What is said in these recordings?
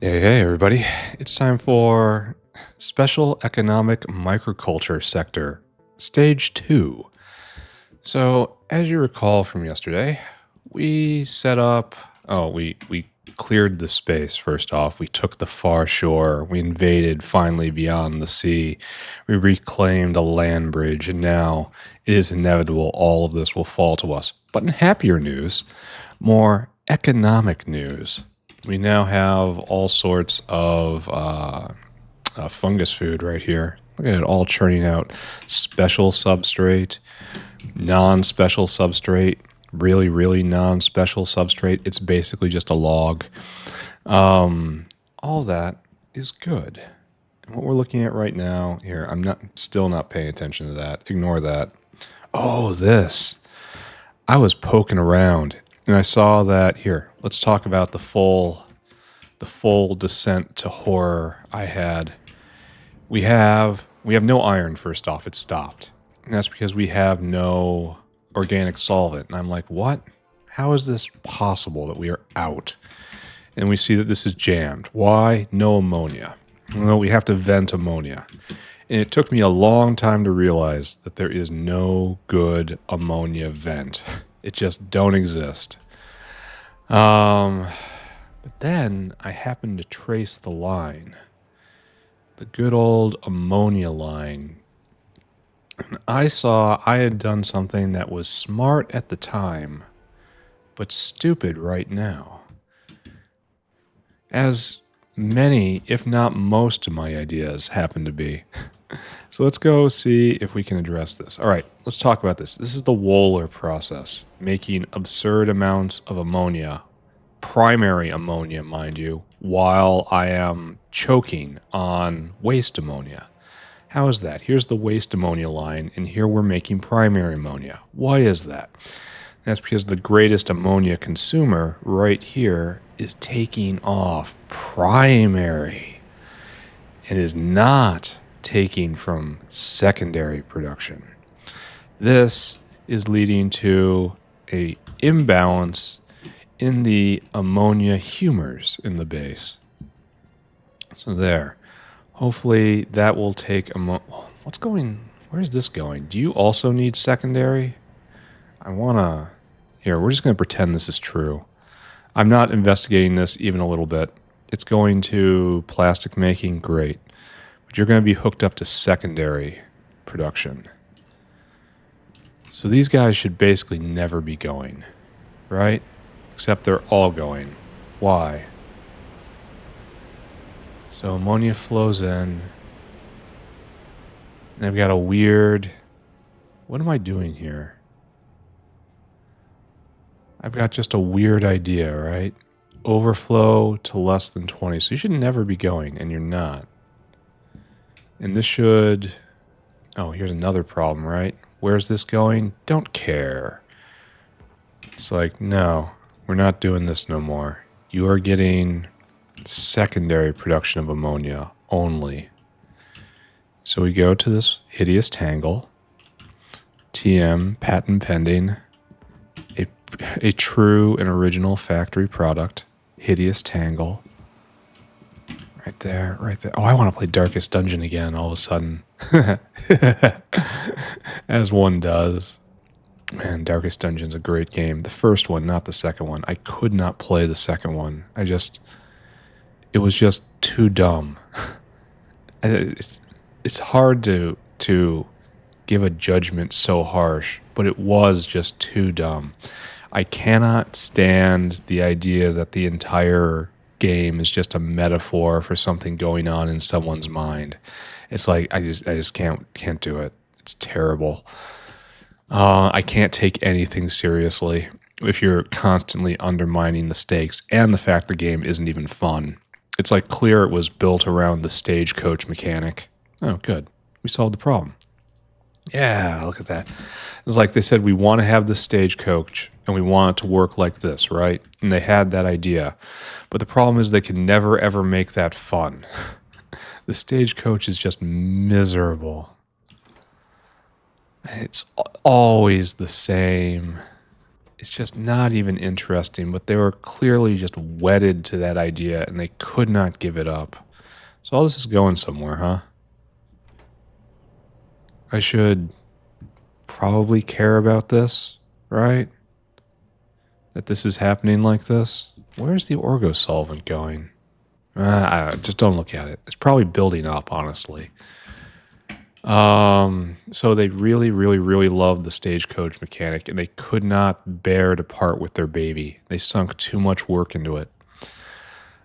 Hey, everybody. It's time for Special Economic Microculture Sector, Stage 2. So, as you recall from yesterday, we set up. We cleared the space first off. We took the far shore. We invaded finally beyond the sea. We reclaimed a land bridge, and now it is inevitable all of this will fall to us. But in happier news, more economic news, we now have all sorts of fungus food right here. Look at it all churning out special substrate, non-special substrate, really, really non-special substrate. It's basically just a log. All that is good. And what we're looking at right now here, still not paying attention to that. Ignore that. Oh, this. I was poking around and I saw that here. Let's talk about the full descent to horror I had. We have no iron. First off, it stopped. And that's because we have no organic solvent. And I'm like, what? How is this possible that we are out? And we see that this is jammed. Why? No ammonia. Well, we have to vent ammonia. And it took me a long time to realize that there is no good ammonia vent. It just don't exist. But then I happened to trace the line. The good old ammonia line. I saw I had done something that was smart at the time, but stupid right now. As many, if not most of my ideas happen to be. So let's go see if we can address this. All right, let's talk about this. This is the Wohler process, making absurd amounts of ammonia, primary ammonia, mind you, while I am choking on waste ammonia. How is that? Here's the waste ammonia line, and here we're making primary ammonia. Why is that? That's because the greatest ammonia consumer right here is taking off primary and is not taking from secondary production. This is leading to an imbalance in the ammonia humors in the base. So there. Hopefully that will take where is this going? Do you also need secondary? Here, we're just going to pretend this is true. I'm not investigating this even a little bit. It's going to plastic making, great. But you're going to be hooked up to secondary production. So these guys should basically never be going, right? Except they're all going. Why? So ammonia flows in. And I've got a weird... What am I doing here? I've got just a weird idea, right? Overflow to less than 20. So you should never be going, and you're not. And this should... Oh, here's another problem, right? Where's this going? Don't care. It's like, no, we're not doing this no more. You are getting secondary production of ammonia only. So we go to this hideous tangle. TM, patent pending. A true and original factory product. Hideous tangle. Right there, right there. Oh, I want to play Darkest Dungeon again all of a sudden. As one does. Man, Darkest Dungeon's a great game. The first one, not the second one. I could not play the second one. It was just too dumb. It's hard to give a judgment so harsh, but it was just too dumb. I cannot stand the idea that the entire game is just a metaphor for something going on in someone's mind. It's like I just can't do it. It's terrible. I can't take anything seriously if you're constantly undermining the stakes and the fact the game isn't even fun. It's like clear it was built around the stagecoach mechanic. Oh, good. We solved the problem. Yeah, look at that. It's like they said, we want to have the stagecoach and we want it to work like this, right? And they had that idea. But the problem is they can never, ever make that fun. The stagecoach is just miserable. It's always the same. It's just not even interesting, but they were clearly just wedded to that idea and they could not give it up. So all this is going somewhere, huh? I should probably care about this, right? That this is happening like this. Where's the orgo solvent going? Just don't look at it. It's probably building up, honestly. So they really, really, really loved the stagecoach mechanic, and they could not bear to part with their baby. They sunk too much work into it.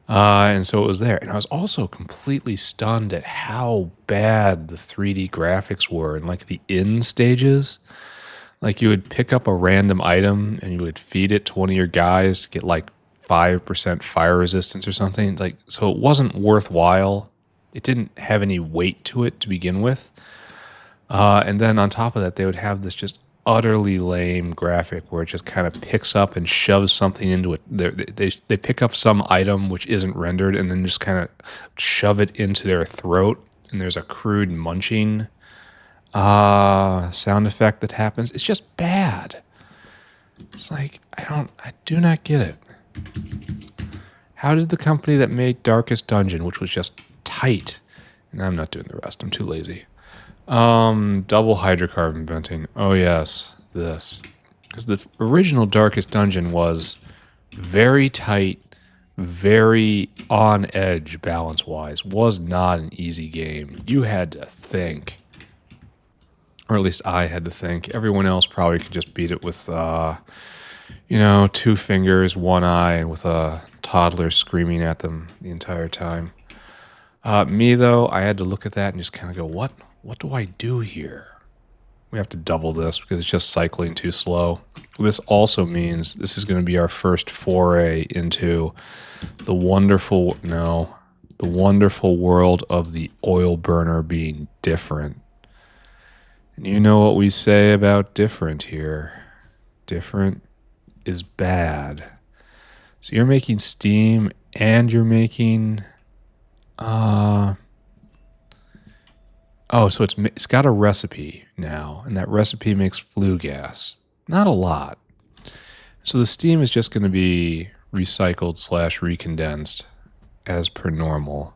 And so it was there. And I was also completely stunned at how bad the 3D graphics were in like the in stages. Like you would pick up a random item and you would feed it to one of your guys to get like 5% fire resistance or something. It's like, so it wasn't worthwhile. It didn't have any weight to it to begin with. And then on top of that, they would have this just utterly lame graphic where it just kind of picks up and shoves something into it. They pick up some item which isn't rendered and then just kind of shove it into their throat. And there's a crude munching sound effect that happens. It's just bad. It's like, I do not get it. How did the company that made Darkest Dungeon, which was just tight, and I'm not doing the rest, I'm too lazy. Double hydrocarbon venting. Oh yes, this. Because the original Darkest Dungeon was very tight, very on edge balance-wise. Was not an easy game. You had to think. Or at least I had to think. Everyone else probably could just beat it with, 2 fingers, 1 eye, and with a toddler screaming at them the entire time. Me, though, I had to look at that and just kind of go, what do I do here? We have to double this because it's just cycling too slow. This also means this is going to be our first foray into the wonderful world of the oil burner being different. And you know what we say about different here. Different is bad. So you're making steam and you're making... Oh, so it's got a recipe now, and that recipe makes flue gas. Not a lot. So the steam is just going to be recycled / recondensed as per normal.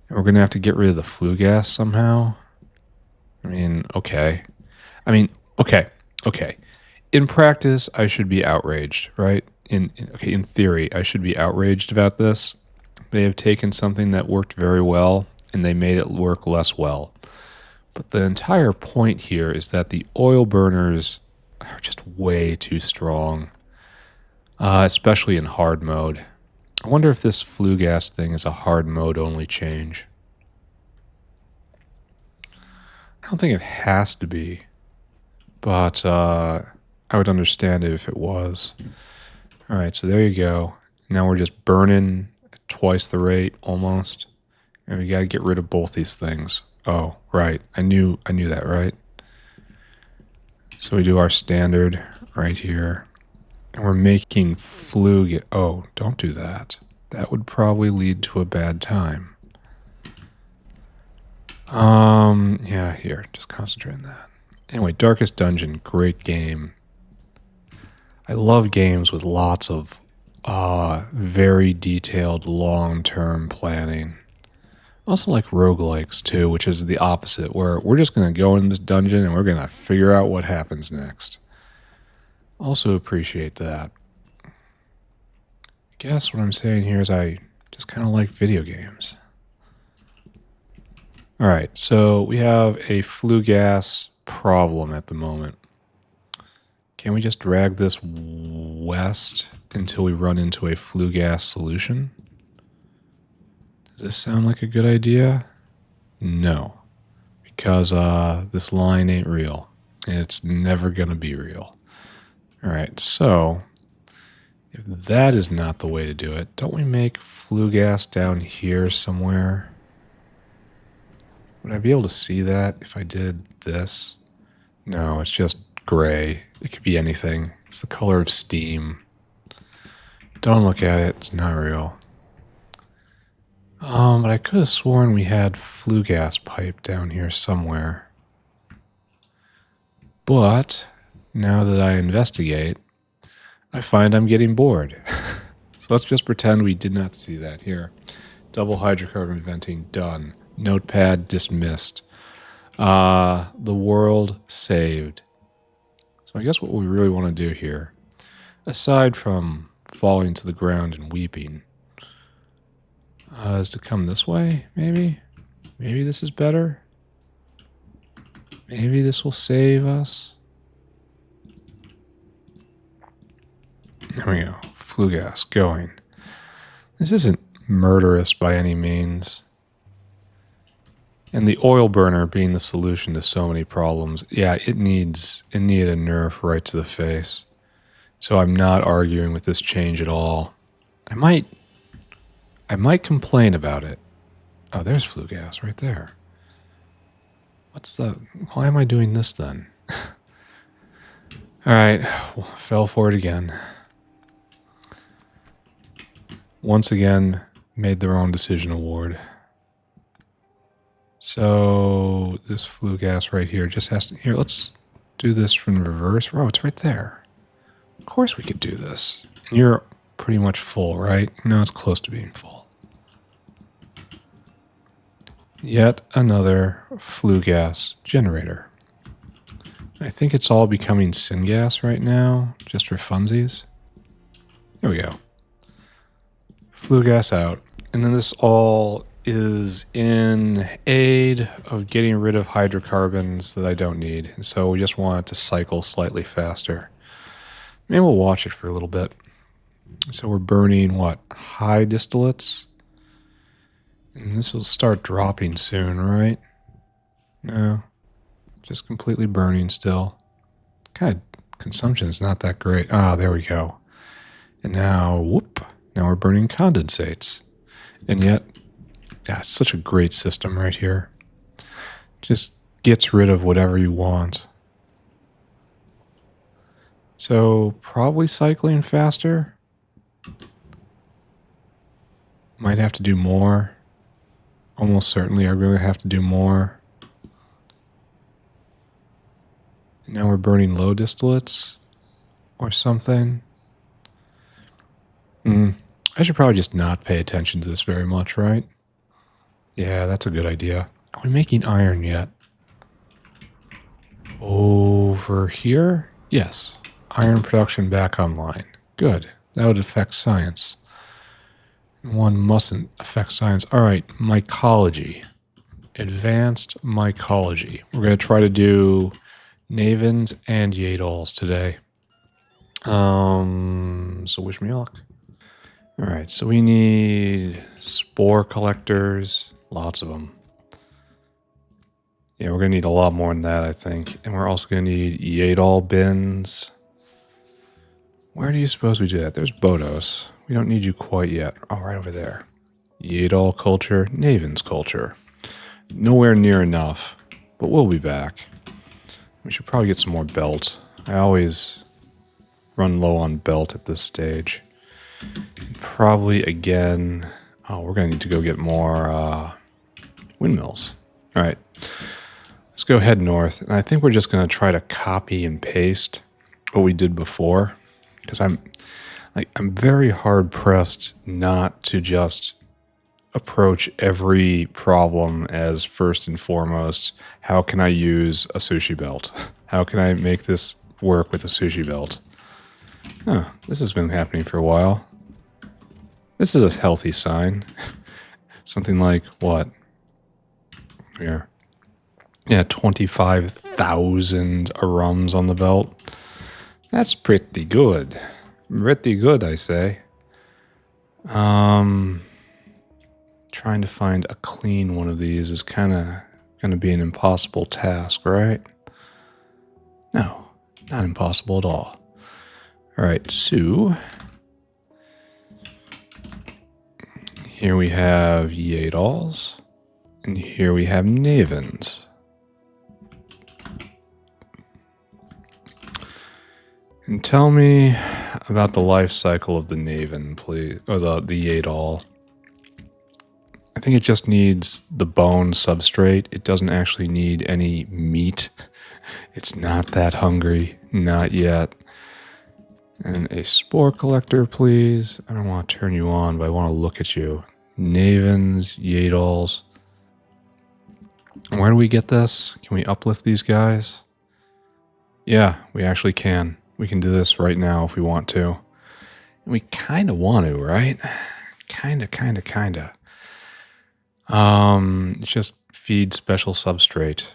And we're going to have to get rid of the flue gas somehow. Okay. In practice, I should be outraged, right? In theory, I should be outraged about this. They have taken something that worked very well and they made it work less well. But the entire point here is that the oil burners are just way too strong, especially in hard mode. I wonder if this flue gas thing is a hard mode only change. I don't think it has to be, but I would understand it if it was. All right, so there you go. Now we're just burning at twice the rate almost. And we got to get rid of both these things. Oh, right. I knew that, right? So we do our standard right here. And we're making flue. Oh, don't do that. That would probably lead to a bad time. Yeah, here. Just concentrate on that. Anyway, Darkest Dungeon, great game. I love games with lots of very detailed long-term planning. Also like roguelikes too, which is the opposite, where we're just going to go in this dungeon and we're going to figure out what happens next. Also appreciate that. I guess what I'm saying here is I just kind of like video games. Alright, so we have a flue gas problem at the moment. Can we just drag this west until we run into a flue gas solution? Does this sound like a good idea? No. Because this line ain't real. It's never going to be real. Alright, so if that is not the way to do it, don't we make flue gas down here somewhere? Would I be able to see that if I did this? No, it's just gray. It could be anything. It's the color of steam. Don't look at it. It's not real. But I could have sworn we had flue gas pipe down here somewhere. But now that I investigate, I find I'm getting bored. So let's just pretend we did not see that here. Double hydrocarbon venting done. Notepad dismissed. The world saved. So I guess what we really want to do here, aside from falling to the ground and weeping, is to come this way, maybe? Maybe this is better? Maybe this will save us? There we go. Flue gas going. This isn't murderous by any means. And the oil burner being the solution to so many problems, yeah, it needed a nerf right to the face. So I'm not arguing with this change at all. I might complain about it. Oh, there's flue gas right there. Why am I doing this then? Alright, fell for it again. Once again, made the wrong decision award. So this flue gas right here just has to... Here, let's do this from reverse. Oh, it's right there. Of course we could do this. And you're pretty much full, right? No, it's close to being full. Yet another flue gas generator. I think it's all becoming syngas right now, just for funsies. There we go. Flue gas out. And then this all is in aid of getting rid of hydrocarbons that I don't need. And so we just want it to cycle slightly faster. Maybe we'll watch it for a little bit. So we're burning, what, high distillates? And this will start dropping soon, right? No. Just completely burning still. God, consumption is not that great. Ah, there we go. And now, whoop. Now we're burning condensates. And yet, yeah, it's such a great system right here. Just gets rid of whatever you want. So, probably cycling faster. Might have to do more. Almost certainly are going to have to do more. And now we're burning low distillates or something. I should probably just not pay attention to this very much, right? Yeah, that's a good idea. Are we making iron yet? Over here? Yes. Iron production back online. Good. That would affect science. One mustn't affect science. All right, mycology. Advanced mycology. We're going to try to do Navens and Yaedols today. So wish me luck. All right, so we need spore collectors. Lots of them. Yeah, we're going to need a lot more than that, I think. And we're also going to need Yaedol bins. Where do you suppose we do that? There's Bodos. We don't need you quite yet. Oh, right over there. Yaedol culture, Navens culture. Nowhere near enough, but we'll be back. We should probably get some more belt. I always run low on belt at this stage. Probably again... Oh, we're going to need to go get more windmills. All right. Let's go head north. And I think we're just going to try to copy and paste what we did before. Because I'm very hard pressed not to just approach every problem as first and foremost, how can I use a sushi belt? How can I make this work with a sushi belt? Huh, this has been happening for a while. This is a healthy sign. Something like what? Here. Yeah, 25,000 arums on the belt. That's pretty good. Pretty good, I say. Trying to find a clean one of these is kind of going to be an impossible task, right? No, not impossible at all. All right, so here we have Yaedols, and here we have Navens. And tell me about the life cycle of the Naven, please, or the Yaedol. I think it just needs the bone substrate. It doesn't actually need any meat. It's not that hungry. Not yet. And a spore collector, please. I don't want to turn you on, but I want to look at you. Navens, Yaedols. Where do we get this? Can we uplift these guys? Yeah, we actually can. We can do this right now if we want to. And we kind of want to, right? Kind of. Just feed special substrate.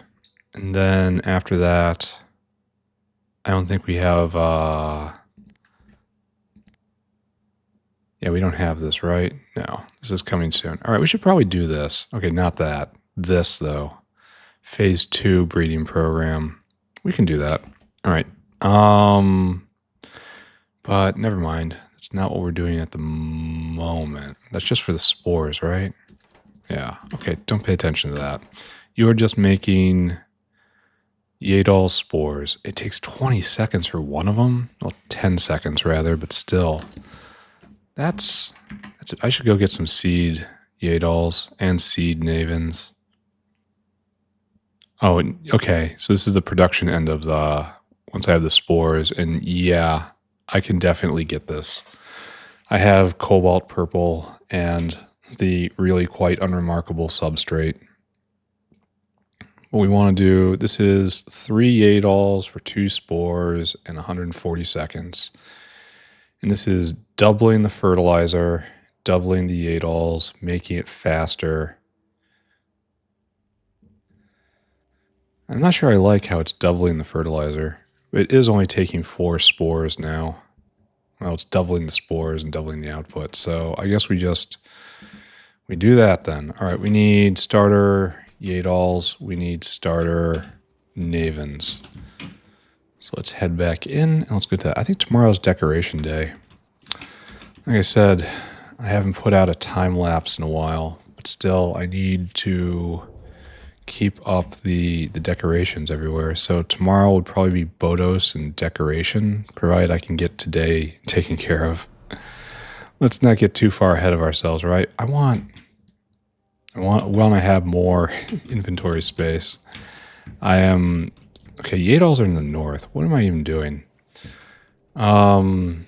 And then after that, I don't think we have, yeah, we don't have this, right? No, this is coming soon. All right, we should probably do this. Okay, not that. This, though. Phase 2 breeding program. We can do that. All right. But never mind. That's not what we're doing at the moment. That's just for the spores, right? Yeah. Okay, don't pay attention to that. You're just making Yaedol spores. It takes 20 seconds for one of them. Well, 10 seconds rather, but still. That's I should go get some seed Yaedols and seed Navens. Oh, okay. So this is the production end of the, once I have the spores, and yeah, I can definitely get this. I have cobalt purple and the really quite unremarkable substrate. What we want to do, this is 3 Yaedols for 2 spores and 140 seconds. And this is doubling the fertilizer, doubling the Yaedols, making it faster. I'm not sure I like how it's doubling the fertilizer. It is only taking 4 spores now. Well, it's doubling the spores and doubling the output. So I guess we do that then. All right, we need starter Yaedols. We need starter Navens. So let's head back in and let's go to that. I think tomorrow's decoration day. Like I said, I haven't put out a time lapse in a while, but still I need to keep up the decorations everywhere. So tomorrow would probably be Bodos and decoration, provided I can get today taken care of. Let's not get too far ahead of ourselves, right? I want to have more inventory space. Okay, Yaedols are in the north. What am I even doing? I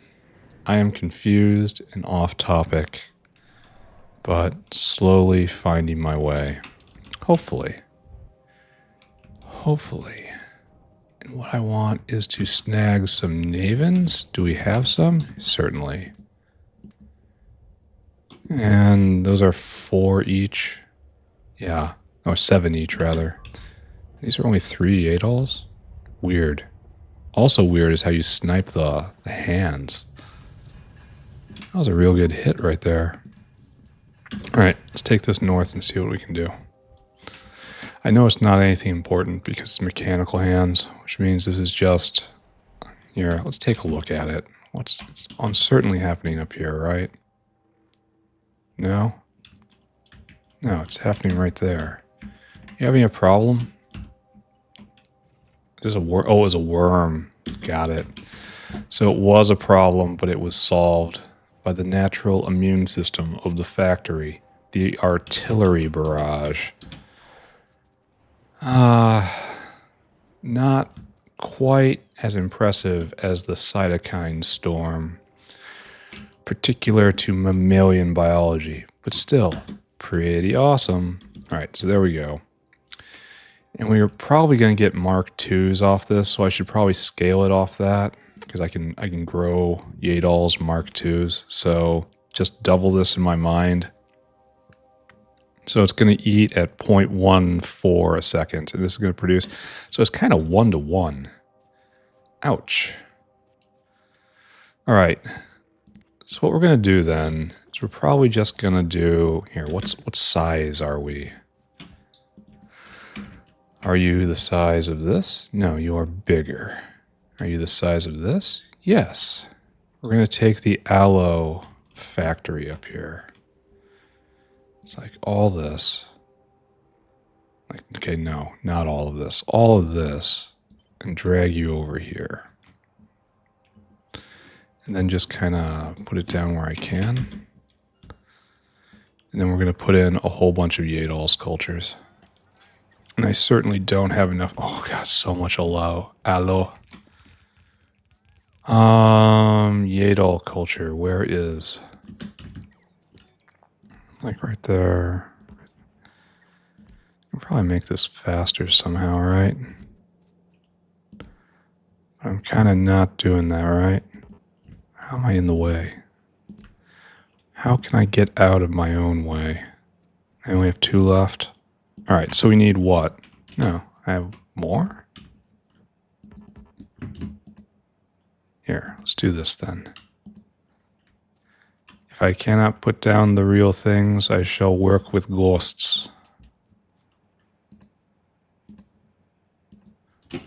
am confused and off topic, but slowly finding my way. Hopefully. And what I want is to snag some Navens. Do we have some? Certainly. And those are 4 each. Yeah. Oh, 7 each, rather. These are only 3 Yaedols? Weird. Also weird is how you snipe the hands. That was a real good hit right there. Alright, let's take this north and see what we can do. I know it's not anything important because it's mechanical hands, which means this is just... Here, let's take a look at it. What's certainly happening up here, right? No? No, it's happening right there. You having a problem? Is this a worm? Oh, it was a worm. Got it. So it was a problem, but it was solved by the natural immune system of the factory. The artillery barrage. Not quite as impressive as the cytokine storm, particular to mammalian biology, but still pretty awesome. All right, so there we go. And we are probably going to get Mark IIs off this, so I should probably scale it off that because I can grow Yaedols Mark IIs. So just double this in my mind. So it's going to eat at 0.14 a second, and this is going to produce. So it's kind of 1-to-1. Ouch. All right. So what we're going to do then is we're probably just going to do here. What size are we? Are you the size of this? No, you are bigger. Are you the size of this? Yes. We're going to take the aloe factory up here. It's like all this. Like, okay, no, not all of this. All of this. And drag you over here. And then just kind of put it down where I can. And then we're going to put in a whole bunch of Yaedol sculptures. And I certainly don't have enough. Oh, God, so much aloe. Yaedol culture, where is? Like right there. I'll probably make this faster somehow, right? I'm kind of not doing that, right? How am I in the way? How can I get out of my own way? I only have 2 left. All right, so we need what? No, I have more? Here, let's do this then. If I cannot put down the real things, I shall work with ghosts.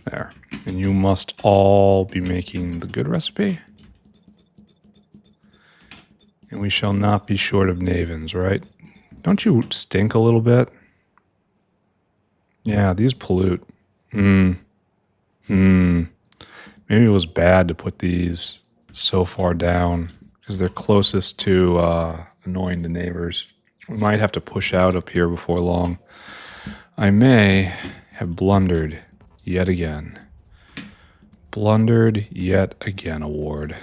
There. And you must all be making the good recipe. And we shall not be short of Navens, right? Don't you stink a little bit? Yeah, these pollute. Maybe it was bad to put these so far down because they're closest to annoying the neighbors. We might have to push out up here before long. I may have blundered yet again. Blundered yet again award.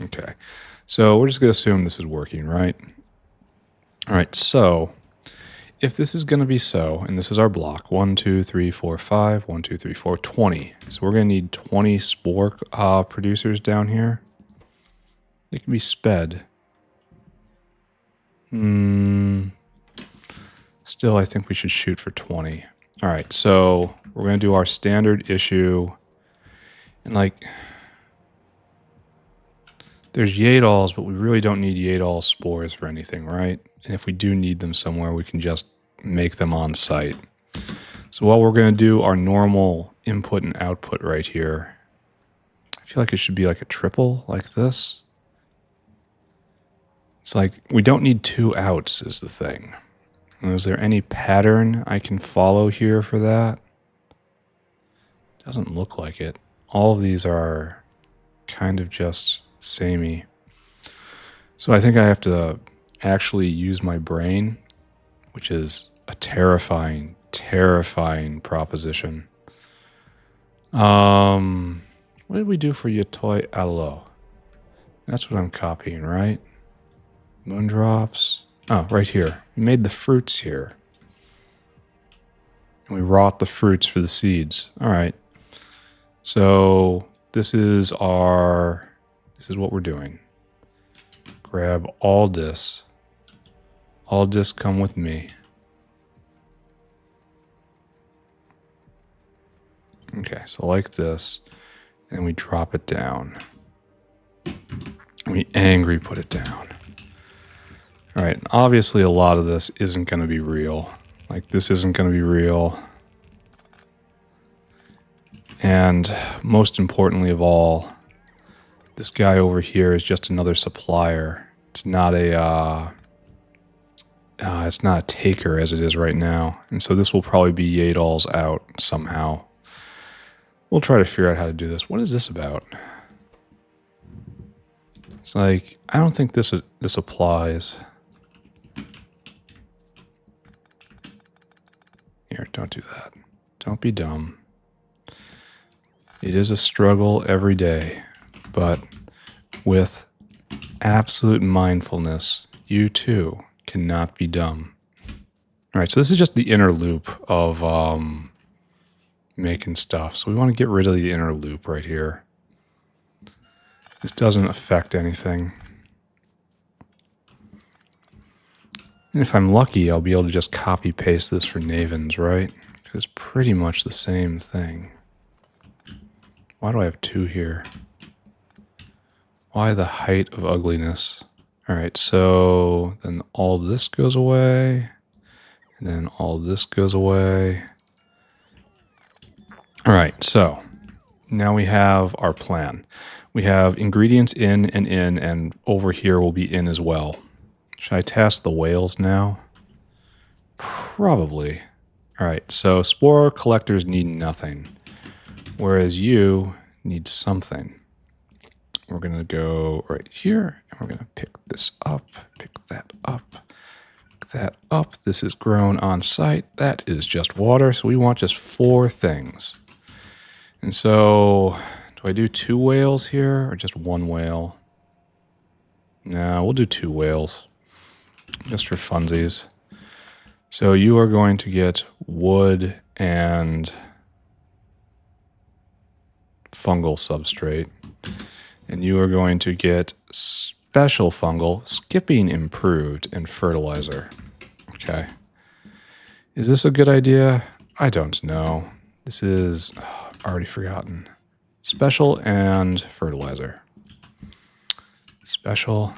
Okay, so we're just going to assume this is working, right? All right, so if this is going to be so, and this is our block, 1, 2, 3, 4, 5, 1, 2, 3, 4, 20. So we're going to need 20 spore producers down here. They can be sped. Still, I think we should shoot for 20. All right, so we're going to do our standard issue. And like, there's Yaedols, but we really don't need Yaedol spores for anything, right? And if we do need them somewhere, we can just make them on site. So while we're going to do our normal input and output right here, I feel like it should be like a triple like this. It's like we don't need 2 outs is the thing. And is there any pattern I can follow here for that? Doesn't look like it. All of these are kind of just samey. So I think I have to actually use my brain, which is a terrifying, terrifying proposition. What did we do for Yatoi Alo? That's what I'm copying, right? Moondrops. Oh, right here. We made the fruits here. And we wrought the fruits for the seeds. All right. So this is what we're doing. Grab all this. All this come with me. Okay, so like this. And we drop it down. We angry put it down. All right, obviously a lot of this isn't going to be real. Like this isn't going to be real. And most importantly of all, this guy over here is just another supplier. It's not a taker as it is right now. And so this will probably be Yaedol's out somehow. We'll try to figure out how to do this. What is this about? It's like, I don't think this applies. Here, don't do that. Don't be dumb. It is a struggle every day, but with absolute mindfulness, you too cannot be dumb. All right, so this is just the inner loop of making stuff. So we want to get rid of the inner loop right here. This doesn't affect anything. And if I'm lucky, I'll be able to just copy paste this for Navens, right? Because it's pretty much the same thing. Why do I have 2 here? Why the height of ugliness? All right, so then all this goes away. And then all this goes away. All right, so now we have our plan. We have ingredients in, and over here will be in as well. Should I task the whales now? Probably. All right, so spore collectors need nothing, whereas you need something. We're going to go right here, and we're going to pick this up, pick that up, pick that up. This is grown on site. That is just water, so we want just 4 things. And so, do I do 2 whales here or just 1 whale? No, we'll do 2 whales. Just for funsies. So you are going to get wood and fungal substrate. And you are going to get special fungal, skipping improved, and fertilizer. Okay. Is this a good idea? I don't know. This is already forgotten. Special and fertilizer. Special.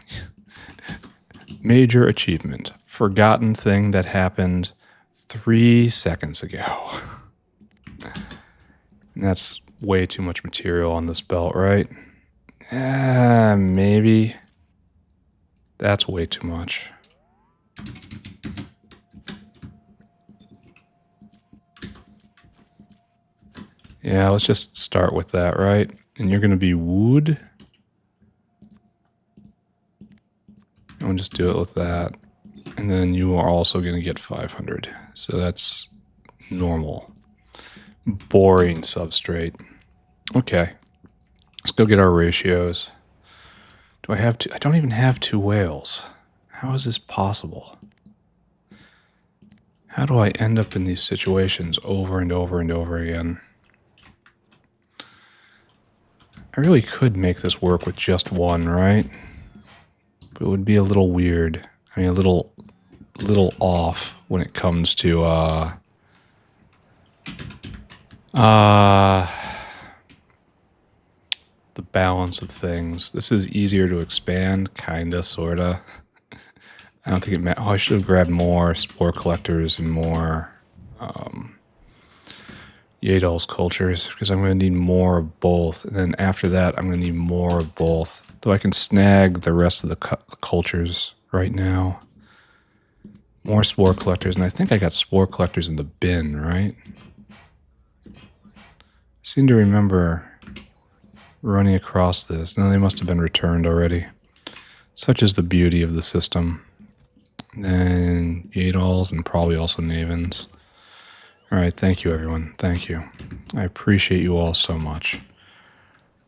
Major achievement. Forgotten thing that happened 3 seconds ago. And that's way too much material on this belt, right? Maybe. That's way too much. Yeah, let's just start with that, right? And you're going to be wood. And we'll just do it with that. And then you are also going to get 500. So that's normal. Boring substrate. Okay. Let's go get our ratios. Do I have 2? I don't even have 2 whales. How is this possible? How do I end up in these situations over and over and over again? I really could make this work with just 1, right? But it would be a little weird. I mean, a little off when it comes to the balance of things. This is easier to expand, kinda, sorta. I don't think it matters. Oh, I should have grabbed more spore collectors and more Yaedol's cultures, because I'm going to need more of both. And then after that, I'm going to need more of both. Though I can snag the rest of the cultures right now. More spore collectors. And I think I got spore collectors in the bin, right? I seem to remember running across this. No, they must have been returned already. Such is the beauty of the system. And then Yaedols and probably also Navens. All right, thank you, everyone. Thank you. I appreciate you all so much.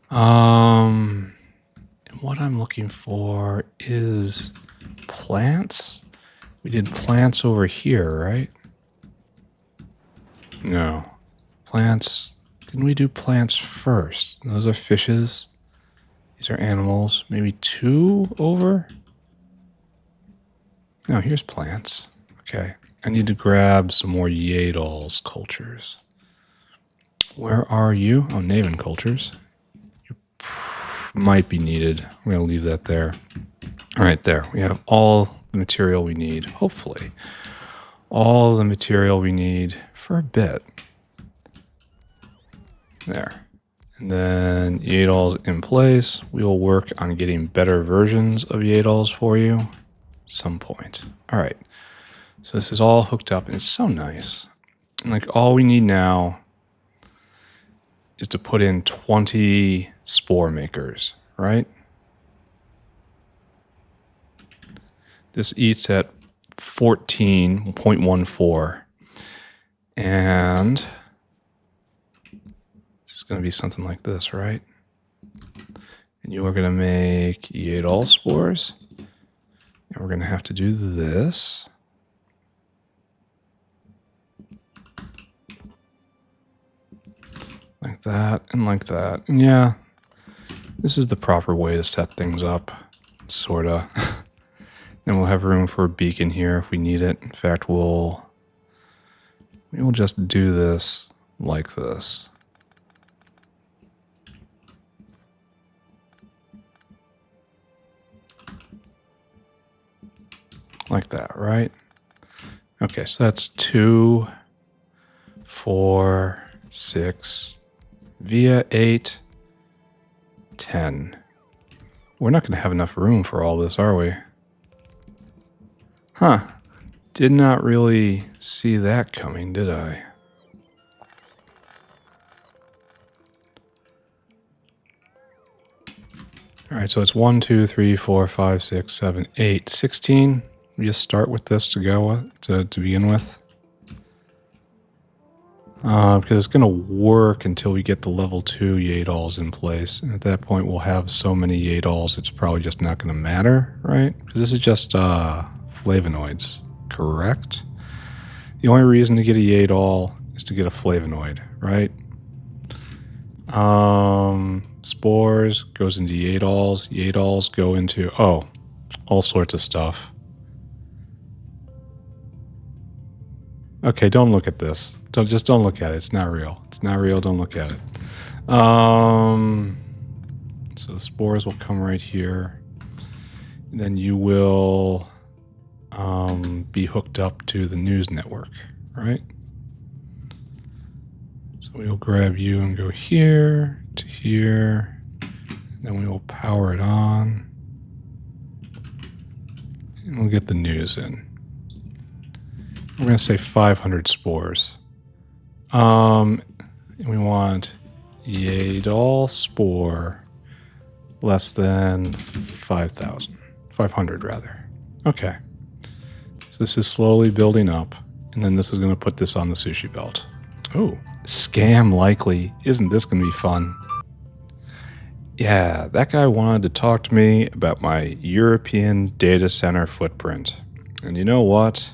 And what I'm looking for is plants. We did plants over here, right? No. Plants. Didn't we do plants first? Those are fishes. These are animals. Maybe 2 over? No, here's plants. Okay. I need to grab some more Yaedol's cultures. Where are you? Oh, Naven cultures. You might be needed. I'm going to leave that there. All right, there. We have all the material we need, hopefully. All the material we need for a bit. There. And then Yaedol's in place. We will work on getting better versions of Yaedol's for you at some point. All right. So this is all hooked up, and it's so nice. And like all we need now is to put in 20 spore makers, right? This eats at 14.14. And this is going to be something like this, right? And you are going to make Yaedol spores. And we're going to have to do this. Like that and like that. And yeah, this is the proper way to set things up, sorta. Then we'll have room for a beacon here if we need it. In fact, we will just do this like this. Like that, right? Okay, so that's 2, 4, 6, via 8, 10. We're not going to have enough room for all this, are we? Huh. Did not really see that coming, did I? All right, so it's 1, 2, 3, 4, 5, 6, 7, 8, 16. We just start with this to begin with. because it's going to work until we get the level 2 Yaedols in place. And at that point, we'll have so many Yaedols, it's probably just not going to matter, right? Because this is just flavonoids, correct? The only reason to get a Yaedol is to get a flavonoid, right? Spores goes into Yaedols. Yaedols go into, all sorts of stuff. Okay, don't look at this. Don't look at it. It's not real. It's not real. Don't look at it. So the spores will come right here. And then you will be hooked up to the news network, right? So we'll grab you and go here to here. Then we will power it on. And we'll get the news in. We're going to say 500 spores. And we want Yaedol spore less than 5,000. 500 rather. Okay. So this is slowly building up. And then this is going to put this on the sushi belt. Oh, scam likely. Isn't this going to be fun? Yeah, that guy wanted to talk to me about my European data center footprint. And you know what?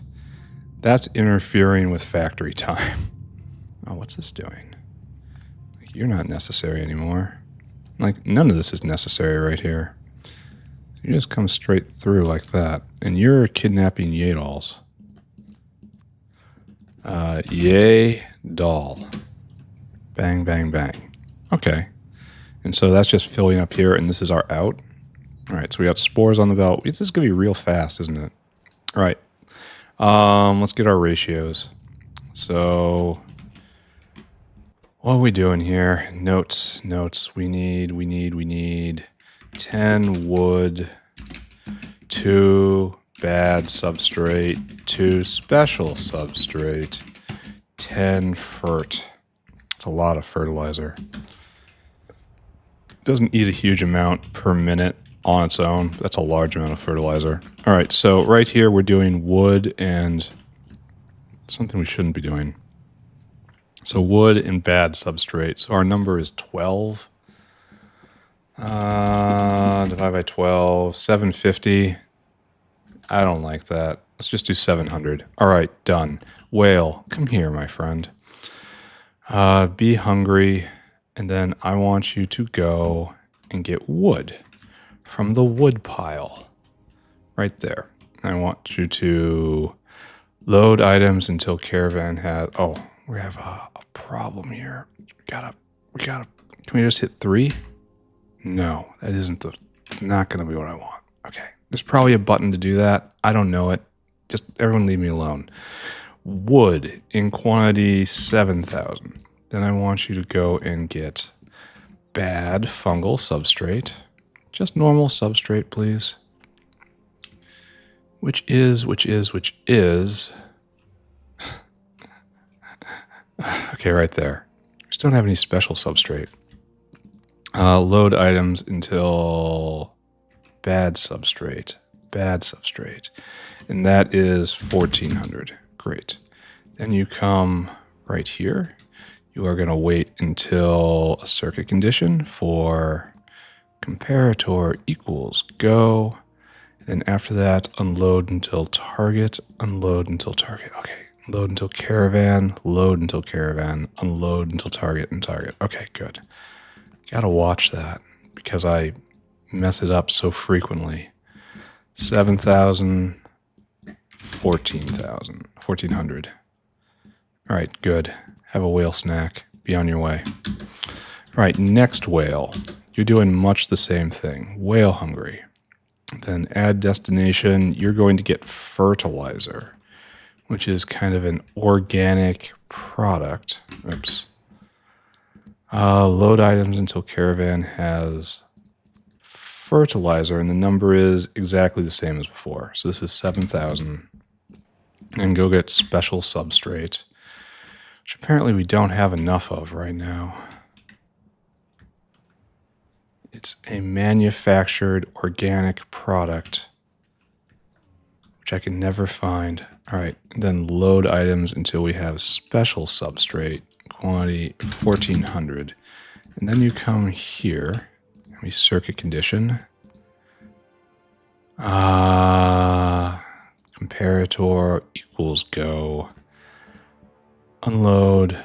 That's interfering with factory time. Oh, what's this doing? Like, you're not necessary anymore. Like, none of this is necessary right here. You just come straight through like that. And you're kidnapping Yaedols. Yaedol. Bang, bang, bang. Okay. And so that's just filling up here, and this is our out. All right, so we got spores on the belt. This is going to be real fast, isn't it? All right. Let's get our ratios. So what are we doing here? Notes. We need 10 wood, 2 bad substrate, 2 special substrate, 10 fert. It's a lot of fertilizer. Doesn't eat a huge amount per minute on its own. That's a large amount of fertilizer. All right, so right here we're doing wood and something we shouldn't be doing. So wood and bad substrate. So our number is 12. Divide by 12, 750. I don't like that. Let's just do 700. All right, done. Whale, come here, my friend. Be hungry, and then I want you to go and get wood from the wood pile right there. I want you to load items until caravan has... Oh, we have a problem here. Can we just hit 3? No, that isn't it's not going to be what I want. Okay, there's probably a button to do that. I don't know it. Just everyone leave me alone. Wood in quantity 7,000. Then I want you to go and get bad fungal substrate. Just normal substrate, please. Which is... Okay, right there. We just don't have any special substrate. Load items until bad substrate. And that is 1,400. Great. Then you come right here. You are going to wait until a circuit condition for comparator equals go. And then after that, unload until target, unload until target. Okay. Load until caravan, load until caravan, unload until target and target. Okay, good. Gotta watch that because I mess it up so frequently. 7,000, 14,000, 1,400. All right, good. Have a whale snack. Be on your way. All right, next whale. You're doing much the same thing. Whale hungry. Then add destination. You're going to get fertilizer, which is kind of an organic product. Oops. Load items until caravan has fertilizer, and the number is exactly the same as before. So this is 7,000. And go get special substrate, which apparently we don't have enough of right now. It's a manufactured organic product, which I can never find. All right, then load items until we have special substrate, quantity 1400. And then you come here, and we circuit condition. Comparator equals go. Unload,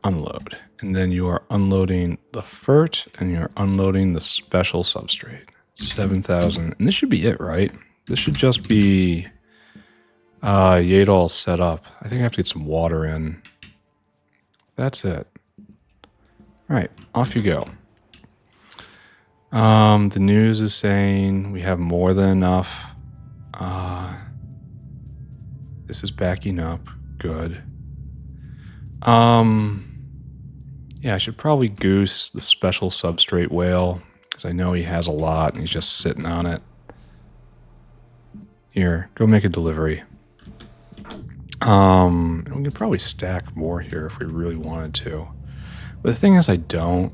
unload. And then you are unloading the fert, and you're unloading the special substrate. 7,000. And this should be it, right? This should just be Yaedol set up. I think I have to get some water in. That's it. All right, off you go. The news is saying we have more than enough. This is backing up. Good. Yeah, I should probably goose the special substrate whale because I know he has a lot and he's just sitting on it. Here, go make a delivery. And we could probably stack more here if we really wanted to. But the thing is, I don't.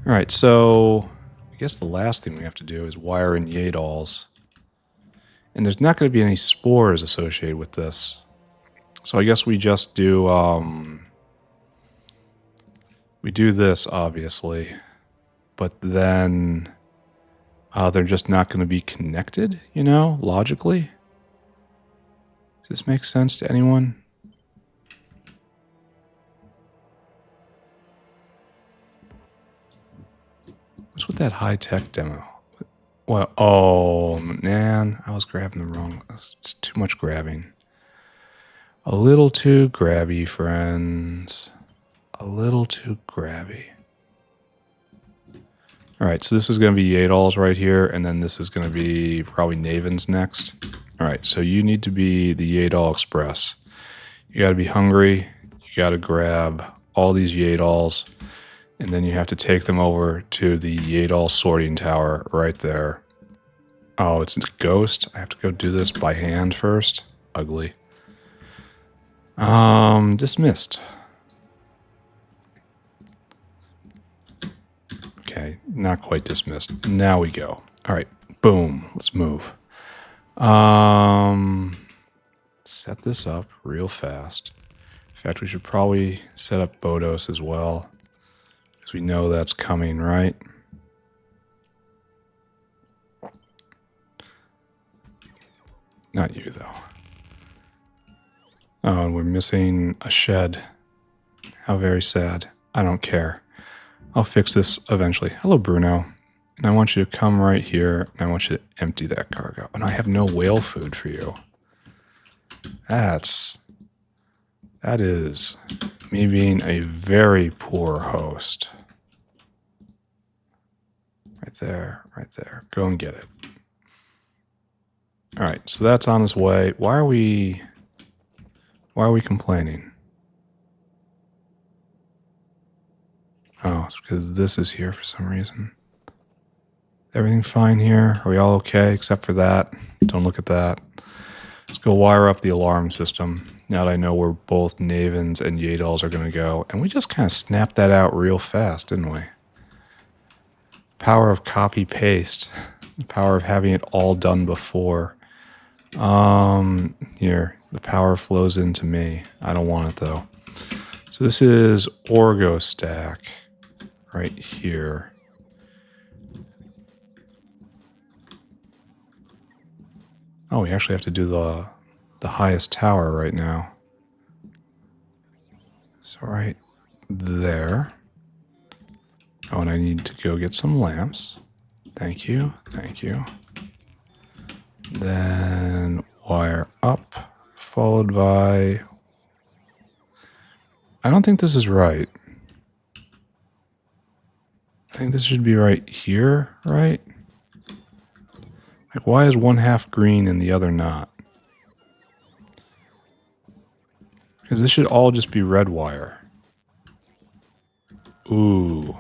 All right, so I guess the last thing we have to do is wire in Yaedols. And there's not going to be any spores associated with this. So I guess we just do, we do this, obviously. But then they're just not going to be connected, you know, logically. Does this make sense to anyone? What's with that high-tech demo? Well, oh, man, I was grabbing the wrong... That's too much grabbing. A little too grabby, friends. A little too grabby. All right, so this is going to be Yaedols right here, and then this is going to be probably Navens next. All right, so you need to be the Yaedol Express. You got to be hungry. You got to grab all these Yaedols, and then you have to take them over to the Yaedol sorting tower right there. Oh, it's a ghost. I have to go do this by hand first. Ugly. Dismissed. Okay, not quite dismissed. Now we go. All right, boom. Let's move. Set this up real fast. In fact, we should probably set up Bodos as well, because we know that's coming, right? Not you, though. Oh, and we're missing a shed. How very sad. I don't care. I'll fix this eventually. Hello, Bruno. And I want you to come right here, and I want you to empty that cargo. And I have no whale food for you. That is me being a very poor host. Right there, right there. Go and get it. All right, so that's on its way. Why are we complaining? Oh, it's because this is here for some reason. Everything fine here? Are we all okay except for that? Don't look at that. Let's go wire up the alarm system. Now that I know where both Navens and Yaedols are going to go. And we just kind of snapped that out real fast, didn't we? Power of copy-paste. The power of having it all done before. Here. The power flows into me. I don't want it, though. So this is Orgo stack right here. Oh, we actually have to do the highest tower right now. So right there. Oh, and I need to go get some lamps. Thank you, thank you. Then wire up, followed by... I don't think this is right. I think this should be right here, right? Like, why is one half green and the other not? Because this should all just be red wire. Ooh.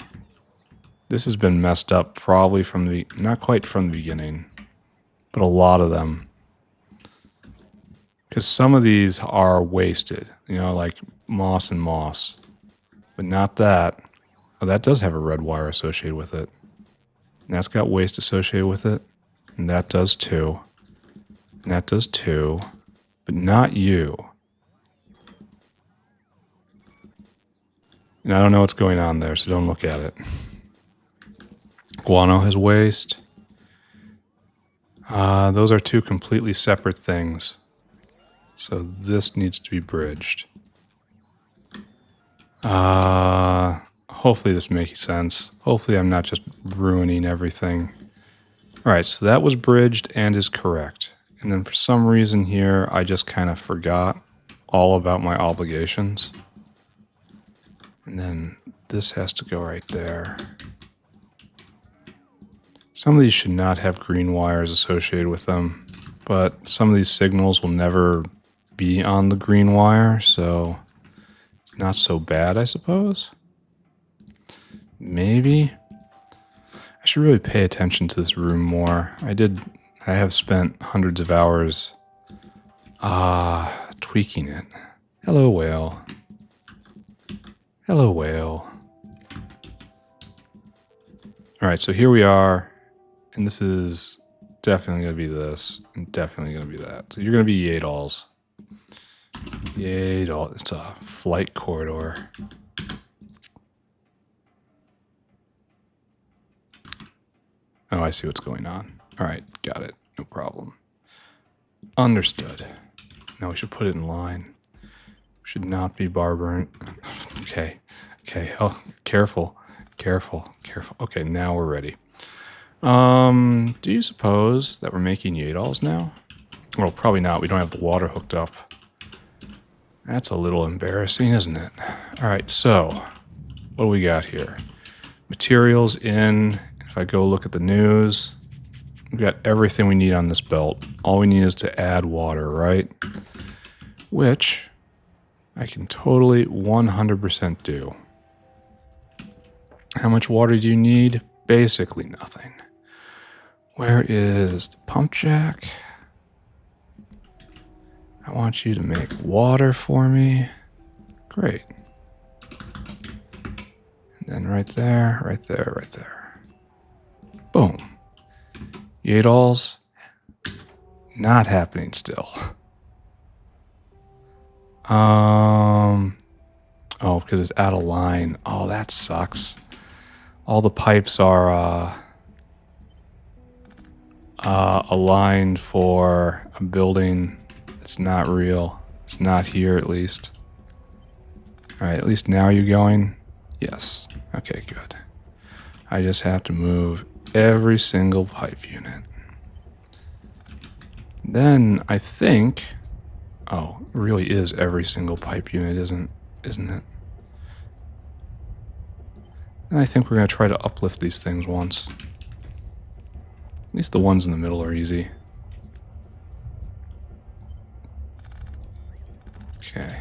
This has been messed up probably from the... Not quite from the beginning. But a lot of them. Because some of these are wasted. You know, like moss and moss. But not that. Oh, that does have a red wire associated with it. And that's got waste associated with it. And that does too. And that does too. But not you. And I don't know what's going on there, so don't look at it. Guano has waste. Those are two completely separate things. So this needs to be bridged. Hopefully this makes sense. Hopefully I'm not just ruining everything. All right, so that was bridged and is correct. And then for some reason here, I just kind of forgot all about my obligations. And then this has to go right there. Some of these should not have green wires associated with them, but some of these signals will never be on the green wire, so it's not so bad, I suppose. Maybe. I should really pay attention to this room more. I have spent hundreds of hours tweaking it. Hello, whale. Hello, whale. All right, so here we are, and this is definitely going to be this, and definitely going to be that. So you're going to be Yaedols. Yaedol. It's a flight corridor. Oh, I see what's going on. All right, got it. No problem. Understood. Now we should put it in line. Should not be barbarian. Okay. Oh, careful. Okay, now we're ready. Do you suppose that we're making Yaedols now? Well, probably not. We don't have the water hooked up. That's a little embarrassing, isn't it? All right, so what do we got here? Materials in. If I go look at the news, we've got everything we need on this belt. All we need is to add water, right? Which I can totally 100% do. How much water do you need? Basically nothing. Where is the pump jack? I want you to make water for me. Great. And then right there. Boom. Yaedols. Not happening still. Oh, because it's out of line. Oh, that sucks. All the pipes are aligned for a building that's not real. It's not here, at least. All right, at least now you're going. Yes. Okay, good. I just have to move every single pipe unit. Then I think... Oh, it really is every single pipe unit, isn't it? And I think we're going to try to uplift these things once. At least the ones in the middle are easy. Okay.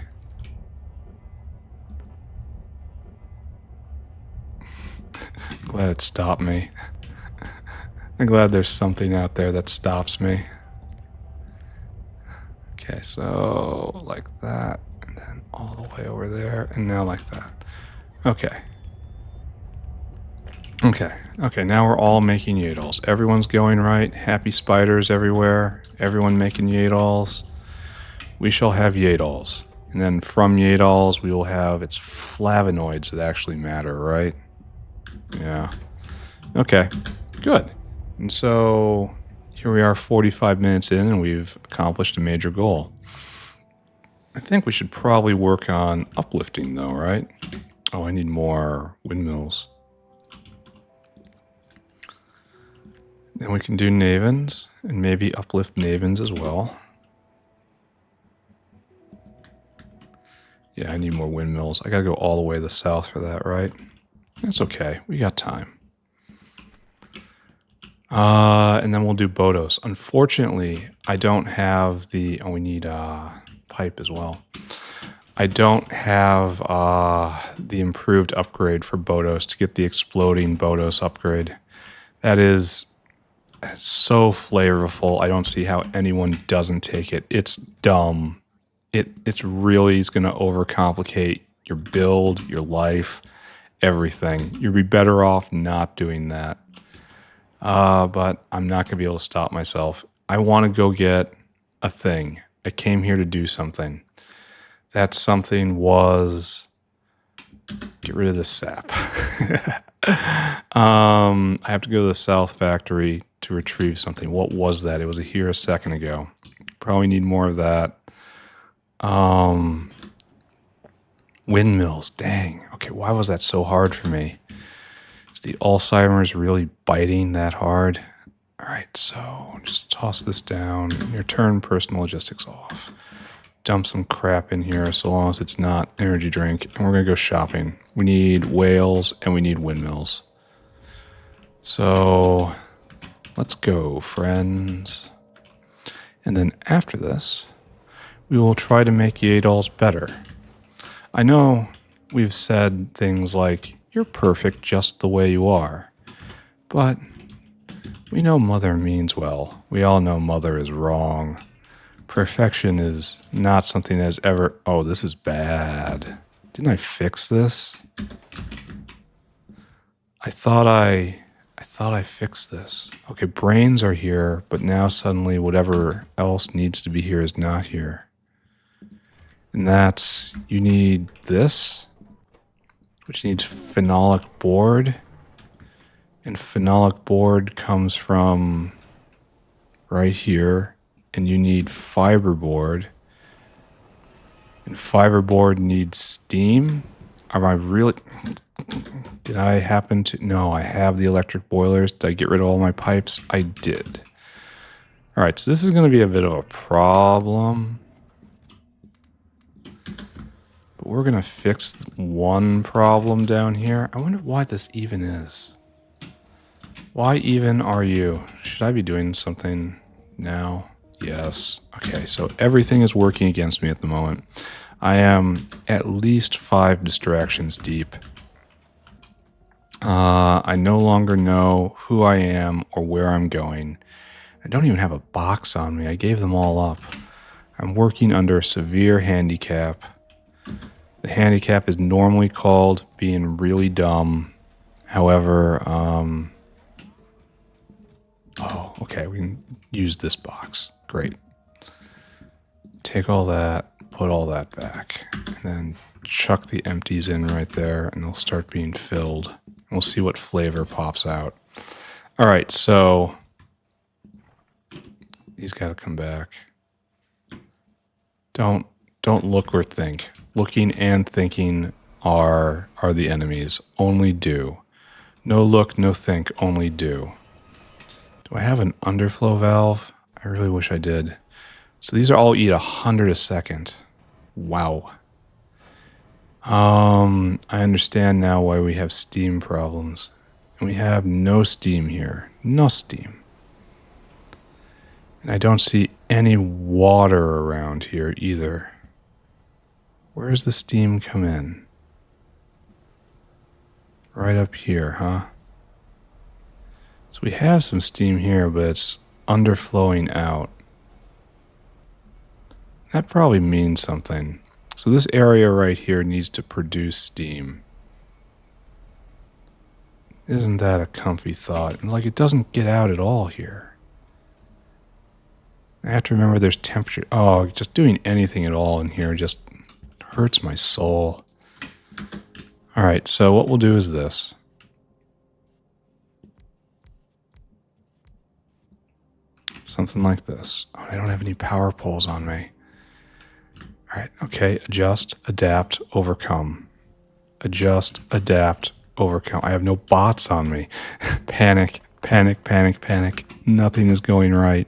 Glad it stopped me. I'm glad there's something out there that stops me. Okay, so like that, and then all the way over there, and now like that. Okay, now we're all making Yaedols. Everyone's going right. Happy spiders everywhere. Everyone making Yaedols. We shall have Yaedols. And then from Yaedols, we will have its flavonoids that actually matter, right? Yeah. Okay, good. And so here we are 45 minutes in, and we've accomplished a major goal. I think we should probably work on uplifting, though, right? Oh, I need more windmills. Then we can do Navens, and maybe uplift Navens as well. Yeah, I need more windmills. I gotta go all the way to the south for that, right? That's okay. We got time. And then we'll do Bodos. Unfortunately, I don't have the... Oh, we need pipe as well. I don't have the improved upgrade for Bodos to get the exploding Bodos upgrade. That is so flavorful. I don't see how anyone doesn't take it. It's dumb. It's really is going to overcomplicate your build, your life, everything. You'd be better off not doing that. But I'm not going to be able to stop myself. I want to go get a thing. I came here to do something. That something was Get rid of this sap. I have to go to the south factory to retrieve something. What was that? It was here a second ago. Probably need more of that. Windmills. Dang. Okay, why was that so hard for me? Is the Alzheimer's really biting that hard? All right, so just toss this down. Your turn personal logistics off. Dump some crap in here so long as it's not energy drink. And we're going to go shopping. We need whales and we need windmills. So let's go, friends. And then after this, we will try to make Yaedols better. I know we've said things like, you're perfect just the way you are. But we know Mother means well. We all know Mother is wrong. Perfection is not something that's ever... Oh, this is bad. Didn't I fix this? I thought I fixed this. Okay, brains are here, but now suddenly whatever else needs to be here is not here. And that's... You need this, which needs phenolic board. And phenolic board comes from right here. And you need fiberboard. And fiberboard needs steam. Am I really... Did I happen to... No, I have the electric boilers. Did I get rid of all my pipes? I did. All right, so this is going to be a bit of a problem. But we're going to fix one problem down here. I wonder why this even is. Why even are you? Should I be doing something now? Yes. Okay, so everything is working against me at the moment. I am at least 5 distractions deep. I no longer know who I am or where I'm going. I don't even have a box on me. I gave them all up. I'm working under a severe handicap. The handicap is normally called being really dumb. However, oh, okay, we can use this box. Great. Take all that, put all that back, and then chuck the empties in right there, and they'll start being filled. We'll see what flavor pops out. All right, so these got to come back. Don't look or think. Looking and thinking are the enemies. Only do. No look, no think, only do. Do I have an underflow valve? I really wish I did. So these are all eat 100 a second. Wow. I understand now why we have steam problems. And we have no steam here. No steam. And I don't see any water around here either. Where does the steam come in? Right up here, huh? So we have some steam here, but it's underflowing out. That probably means something. So this area right here needs to produce steam. Isn't that a comfy thought? Like, it doesn't get out at all here. I have to remember there's temperature. Oh, just doing anything at all in here just hurts my soul. All right, so what we'll do is this. Something like this. Oh, I don't have any power poles on me. All right, okay, adjust, adapt, overcome. Adjust, adapt, overcome. I have no bots on me. Panic, panic, panic, panic. Nothing is going right.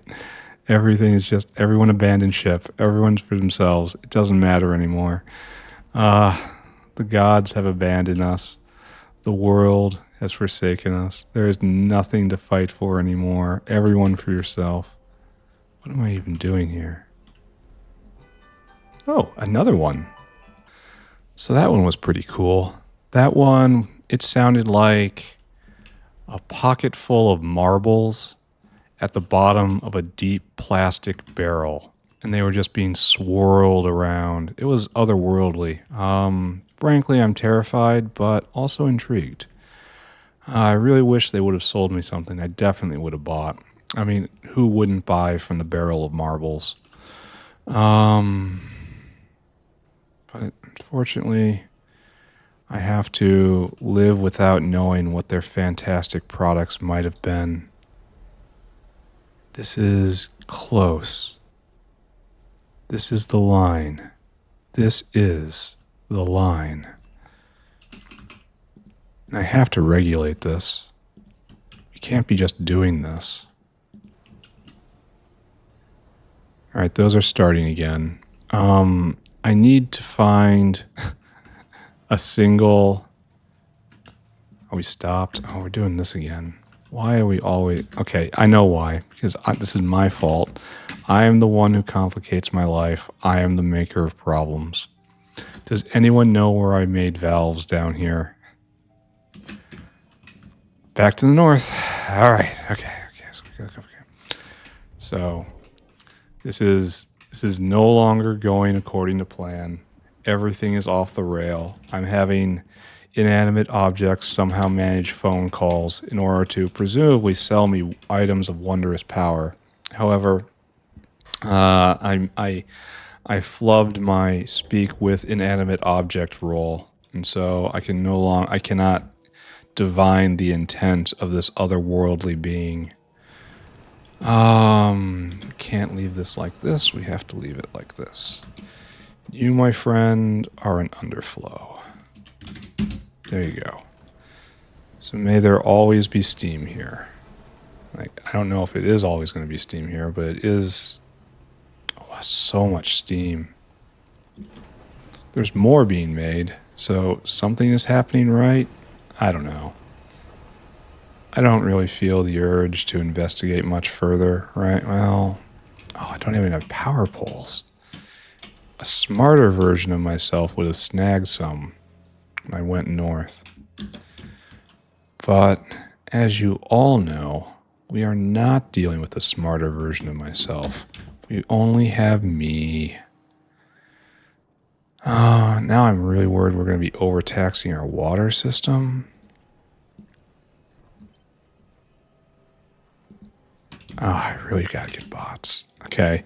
Everything is just, everyone abandoned ship. Everyone's for themselves. It doesn't matter anymore. The gods have abandoned us. The world has forsaken us. There is nothing to fight for anymore. Everyone for yourself. What am I even doing here? Oh, another one. So that one was pretty cool. That one, it sounded like a pocket full of marbles at the bottom of a deep plastic barrel. And they were just being swirled around. It was otherworldly. Frankly, I'm terrified, but also intrigued. I really wish they would have sold me something I definitely would have bought. I mean, who wouldn't buy from the barrel of marbles? But unfortunately, I have to live without knowing what their fantastic products might have been. This is close. This is the line. This is the line. And I have to regulate this. You can't be just doing this. All right, those are starting again. I need to find a single... Oh, we stopped. Oh, we're doing this again. Why are we always... Okay, I know why. Because this is my fault. I am the one who complicates my life. I am the maker of problems. Does anyone know where I made valves down here? Back to the north. All right. Okay. So this is no longer going according to plan. Everything is off the rail. I'm having inanimate objects somehow manage phone calls in order to presumably sell me items of wondrous power. However, I flubbed my speak with inanimate object role, and so I cannot divine the intent of this otherworldly being. Can't leave this like this. We have to leave it like this. You, my friend, are an underflow. There you go. So may there always be steam here. Like, I don't know if it is always going to be steam here, but it is... Oh, so much steam. There's more being made, so something is happening, right? I don't know. I don't really feel the urge to investigate much further, right? Well, I don't even have power poles. A smarter version of myself would have snagged some when I went north. But, as you all know, we are not dealing with a smarter version of myself. We only have me. Now I'm really worried we're going to be overtaxing our water system. I really got to get bots. Okay.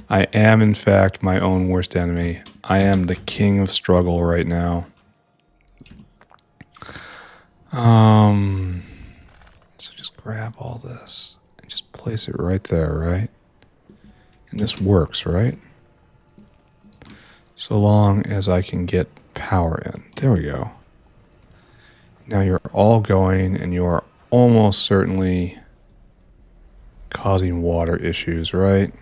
I am, in fact, my own worst enemy. I am the king of struggle right now. So just grab all this and just place it right there, right? And this works, right? So long as I can get power in. There we go. Now you're all going, and you are almost certainly causing water issues, right?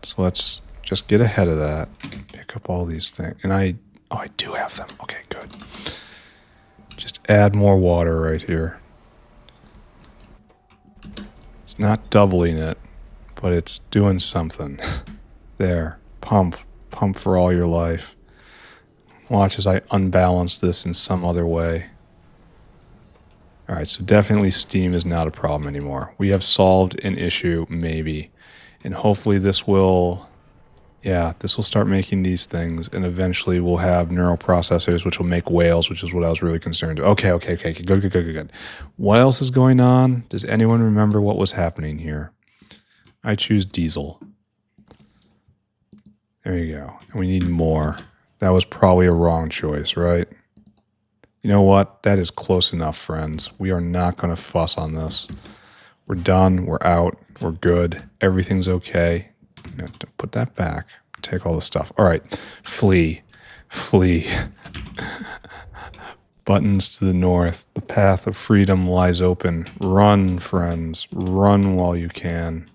So let's just get ahead of that. Pick up all these things. And I do have them. Okay, good. Just add more water right here. It's not doubling it, but it's doing something. There. Pump. Pump for all your life. Watch as I unbalance this in some other way. Alright, so definitely steam is not a problem anymore. We have solved an issue, maybe. And hopefully this will start making these things, and eventually we'll have neural processors which will make whales, which is what I was really concerned about. Okay. Good. What else is going on? Does anyone remember what was happening here? I choose diesel. There you go. And we need more. That was probably a wrong choice, right? You know what? That is close enough, friends. We are not going to fuss on this. We're done. We're out. We're good. Everything's okay. No, don't put that back. Take all the stuff. All right. Flee. Buttons to the north. The path of freedom lies open. Run, friends. Run while you can.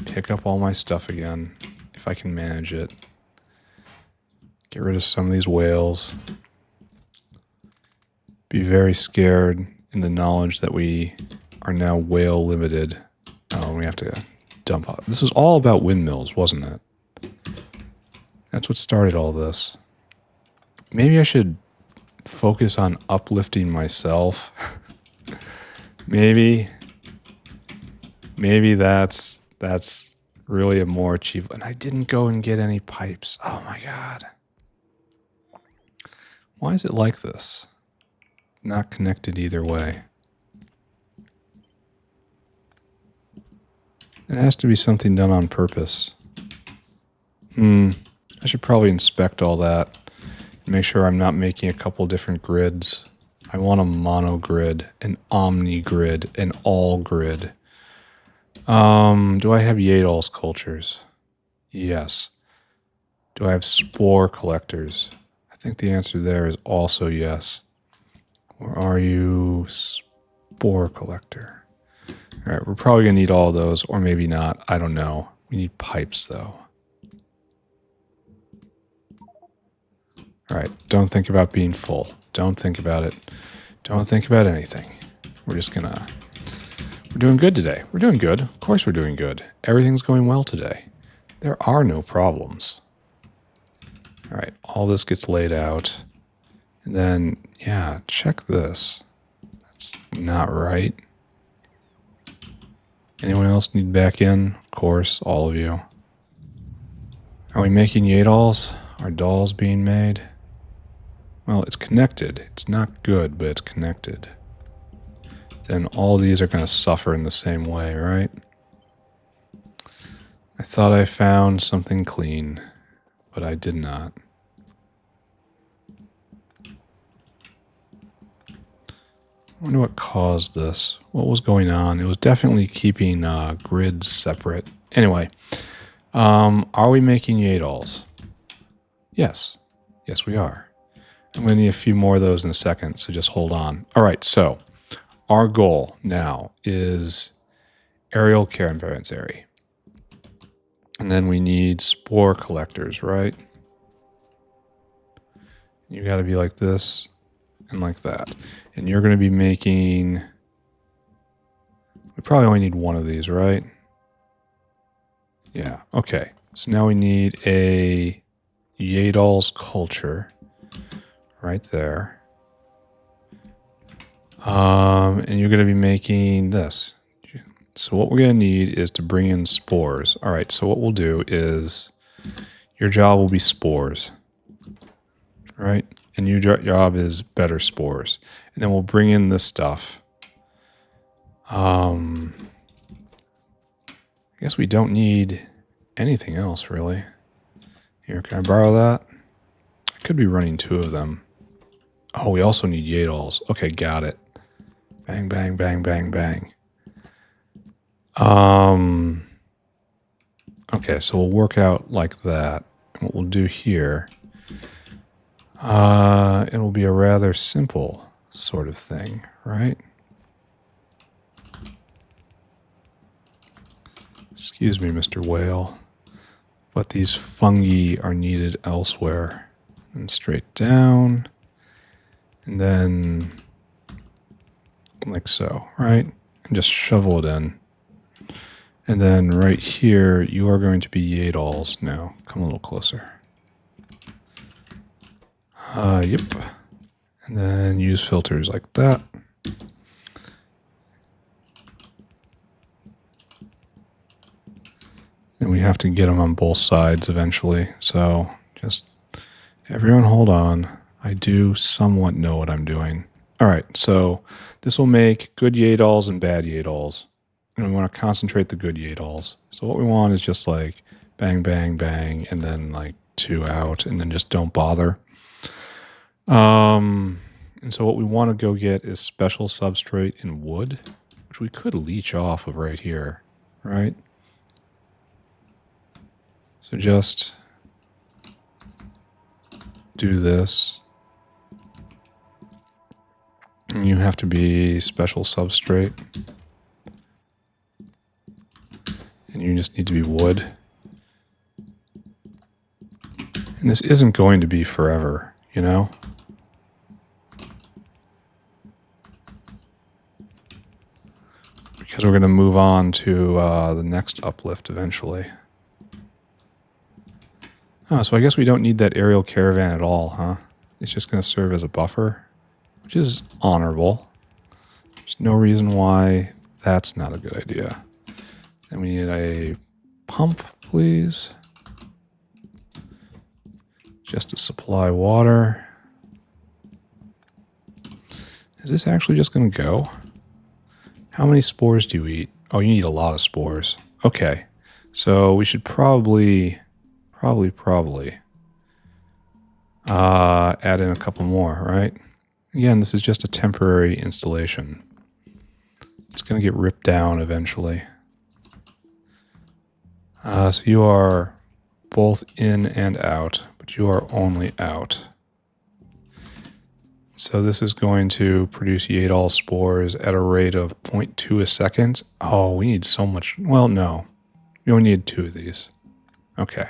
Pick up all my stuff again, if I can manage it. Get rid of some of these whales. Be very scared in the knowledge that we are now whale limited. Oh, we have to dump out. This was all about windmills, wasn't it? That's what started all this. Maybe I should focus on uplifting myself. Maybe that's really a more achievable. And I didn't go and get any pipes. Oh my God. Why is it like this? Not connected either way. It has to be something done on purpose. I should probably inspect all that Make sure I'm not making a couple different grids. I want a mono grid, an omni grid, an all grid. Do I have Yaedol's cultures? Yes. Do I have spore collectors? I think the answer there is also yes. Or are you spore collector? All right, we're probably going to need all those, or maybe not. I don't know. We need pipes, though. All right, don't think about being full. Don't think about it. Don't think about anything. We're just going to... We're doing good today. We're doing good. Of course we're doing good. Everything's going well today. There are no problems. All right, all this gets laid out. And then, yeah, check this. That's not right. Anyone else need back in? Of course, all of you. Are we making Yaedols? Are dolls being made? Well, it's connected. It's not good, but it's connected. Then all these are going to suffer in the same way, right? I thought I found something clean, but I did not. I wonder what caused this. What was going on? It was definitely keeping grids separate. Anyway, are we making Yaedols? Yes. Yes, we are. I'm going to need a few more of those in a second, so just hold on. All right, so our goal now is aerial caravanserai. And then we need spore collectors, right? You got to be like this and like that. And you're going to be making... We probably only need one of these, right? Yeah, okay. So now we need a Yaedol's culture right there. And you're going to be making this. So what we're going to need is to bring in spores. All right, so what we'll do is your job will be spores, right? And your job is better spores. And then we'll bring in this stuff. I guess we don't need anything else, really. Here, can I borrow that? I could be running two of them. Oh, we also need Yaedols. Okay, got it. Bang, bang, bang, bang, bang. Okay, so we'll work out like that. And what we'll do here, it will be a rather simple sort of thing, right? Excuse me, Mr. Whale, but these fungi are needed elsewhere. And straight down, and then like so, right? And just shovel it in. And then right here, you are going to be Yaedols now. Come a little closer. Yep. And then use filters like that. And we have to get them on both sides eventually. So just everyone hold on. I do somewhat know what I'm doing. All right, so this will make good Yaedols and bad Yaedols. And we want to concentrate the good Yaedols. So what we want is just like bang, bang, bang, and then like two out, and then just don't bother. And so what we want to go get is special substrate in wood, which we could leech off of right here, right? So just do this. And you have to be special substrate. And you just need to be wood. And this isn't going to be forever, you know? Because we're going to move on to the next uplift eventually. Oh, so I guess we don't need that aerial caravan at all, huh? It's just going to serve as a buffer, which is honorable. There's no reason why that's not a good idea. Then we need a pump, please. Just to supply water. Is this actually just going to go? How many spores do you eat? Oh, you need a lot of spores. Okay. So we should probably Add in a couple more, right? Again, this is just a temporary installation. It's going to get ripped down eventually. So you are both in and out, but you are only out. So this is going to produce Yaedol spores at a rate of 0.2 a second. Oh, we need so much. Well, no. We only need 2 of these. Okay.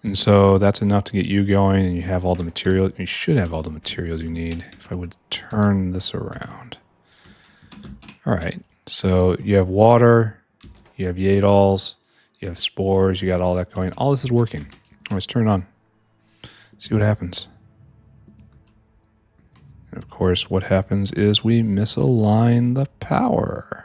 And so that's enough to get you going, and you have all the material. You should have all the materials you need. If I would turn this around. All right. So you have water, you have Yaedols, you have spores, you got all that going. All this is working. Let's turn it on. See what happens. And of course, what happens is we misalign the power.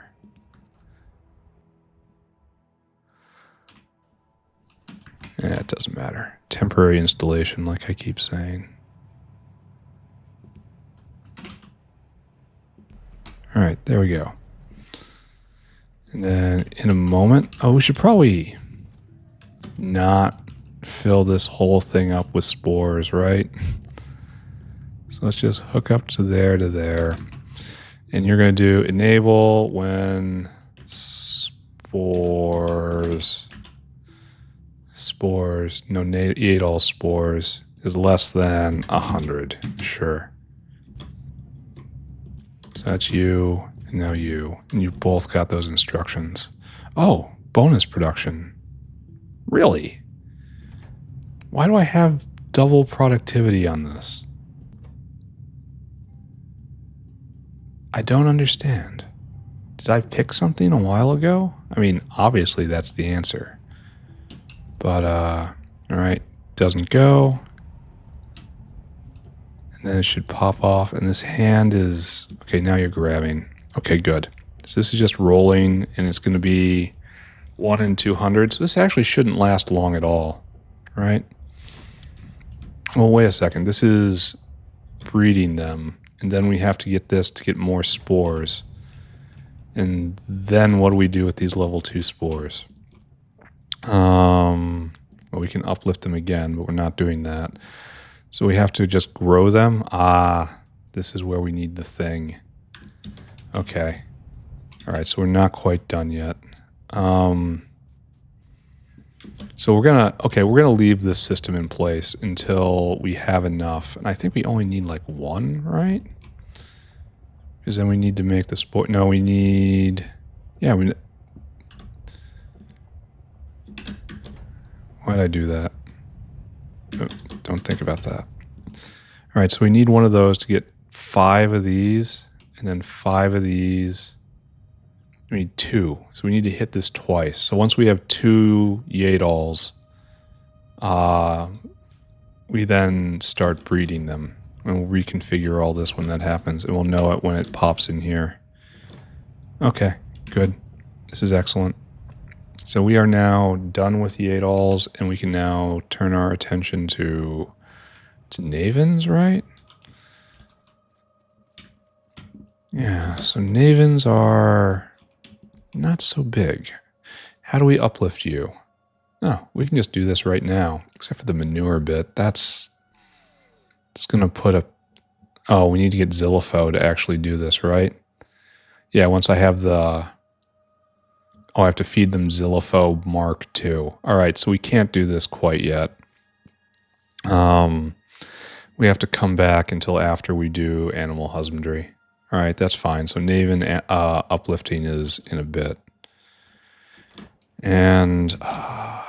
It doesn't matter. Temporary installation, like I keep saying. All right, there we go. And then in a moment, oh, we should probably not fill this whole thing up with spores, right? So let's just hook up to there. And you're going to do enable when Yaedol spores is less than 100. Sure. So that's you, and now you. And you both got those instructions. Oh, bonus production. Really? Why do I have double productivity on this? I don't understand. Did I pick something a while ago? I mean, obviously that's the answer. But, alright, doesn't go. And then it should pop off, and this hand is... Okay, now you're grabbing. Okay, good. So this is just rolling, and it's going to be 1 in 200. So this actually shouldn't last long at all, right? Well, wait a second. This is breeding them, and then we have to get this to get more spores. And then what do we do with these level 2 spores? Well, we can uplift them again, but we're not doing that. So we have to just grow them. This is where we need the thing. Okay. All right, so we're not quite done yet. So we're gonna leave this system in place until we have enough. And I think we only need like 1, right? Because then we need to make the spore. No, we need... Yeah, why'd I do that? Don't think about that. All right, so we need one of those to get 5 of these, and then 5 of these. We need 2, so we need to hit this twice. So once we have 2 Yaedols, we then start breeding them. And we'll reconfigure all this when that happens, and we'll know it when it pops in here. Okay, good. This is excellent. So we are now done with Yaedols, and we can now turn our attention to Navens, right? Yeah, so Navens are not so big. How do we uplift you? No, we can just do this right now, except for the manure bit. That's just going to put a... Oh, we need to get Zillifo to actually do this, right? Yeah, once I have the... Oh, I have to feed them Zillifo Mark II. All right, so we can't do this quite yet. We have to come back until after we do animal husbandry. All right, that's fine. So Naven uplifting is in a bit. And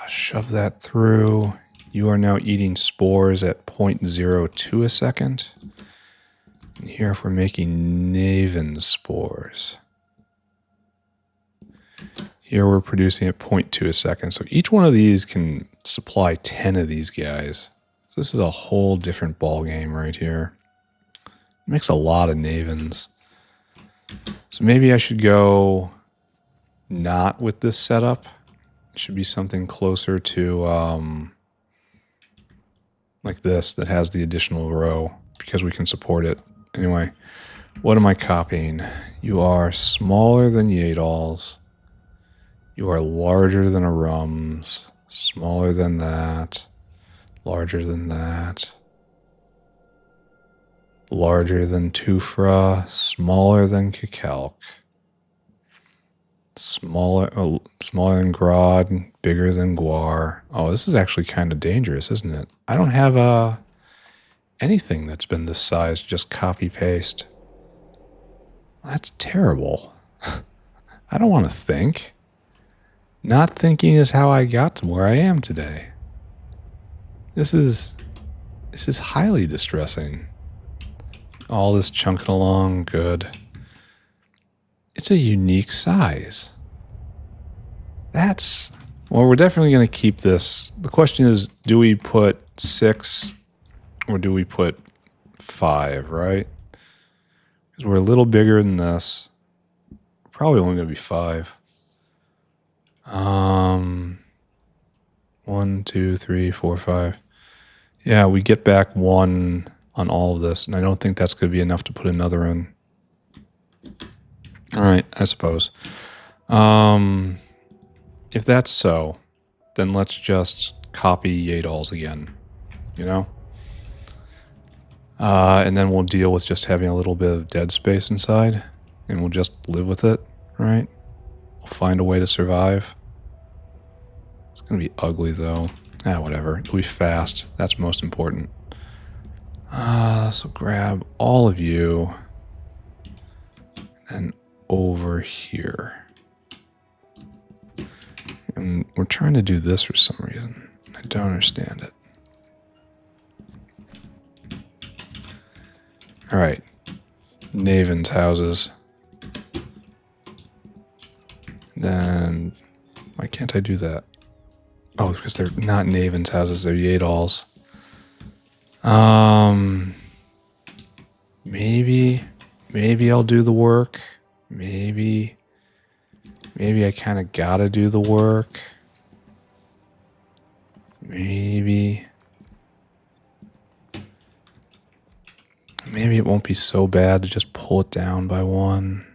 shove that through. You are now eating spores at 0.02 a second. And here if we're making Naven spores. Here we're producing at 0.2 a second. So each one of these can supply 10 of these guys. So this is a whole different ball game right here. It makes a lot of Navens. So maybe I should go not with this setup. It should be something closer to like this that has the additional row because we can support it. Anyway, what am I copying? You are smaller than Yaedols. You are larger than a Rums, smaller than that, larger than that. larger than Tufra, smaller than Kakelk, smaller than Grod, bigger than Guar. Oh, this is actually kind of dangerous, isn't it? I don't have anything that's been this size, just copy paste. That's terrible. I don't want to think. Not thinking is how I got to where I am today. This is highly distressing. All this chunking along, good. It's a unique size. Well, we're definitely going to keep this. The question is, do we put 6 or do we put 5, right? Because we're a little bigger than this. Probably only going to be 5. 1, 2, 3, 4, 5. Yeah, we get back 1 on all of this, and I don't think that's going to be enough to put another in. All right, I suppose. If that's so, then let's just copy Yaedols again, you know? And then we'll deal with just having a little bit of dead space inside, and we'll just live with it, right? We'll find a way to survive. It's going to be ugly, though. Whatever. It'll be fast. That's most important. So grab all of you and over here. And we're trying to do this for some reason. I don't understand it. All right. Navens houses. Then why can't I do that? Oh, because they're not Navens houses, they're Yaedols. Maybe I'll do the work. Maybe I kind of gotta do the work. Maybe it won't be so bad to just pull it down by 1.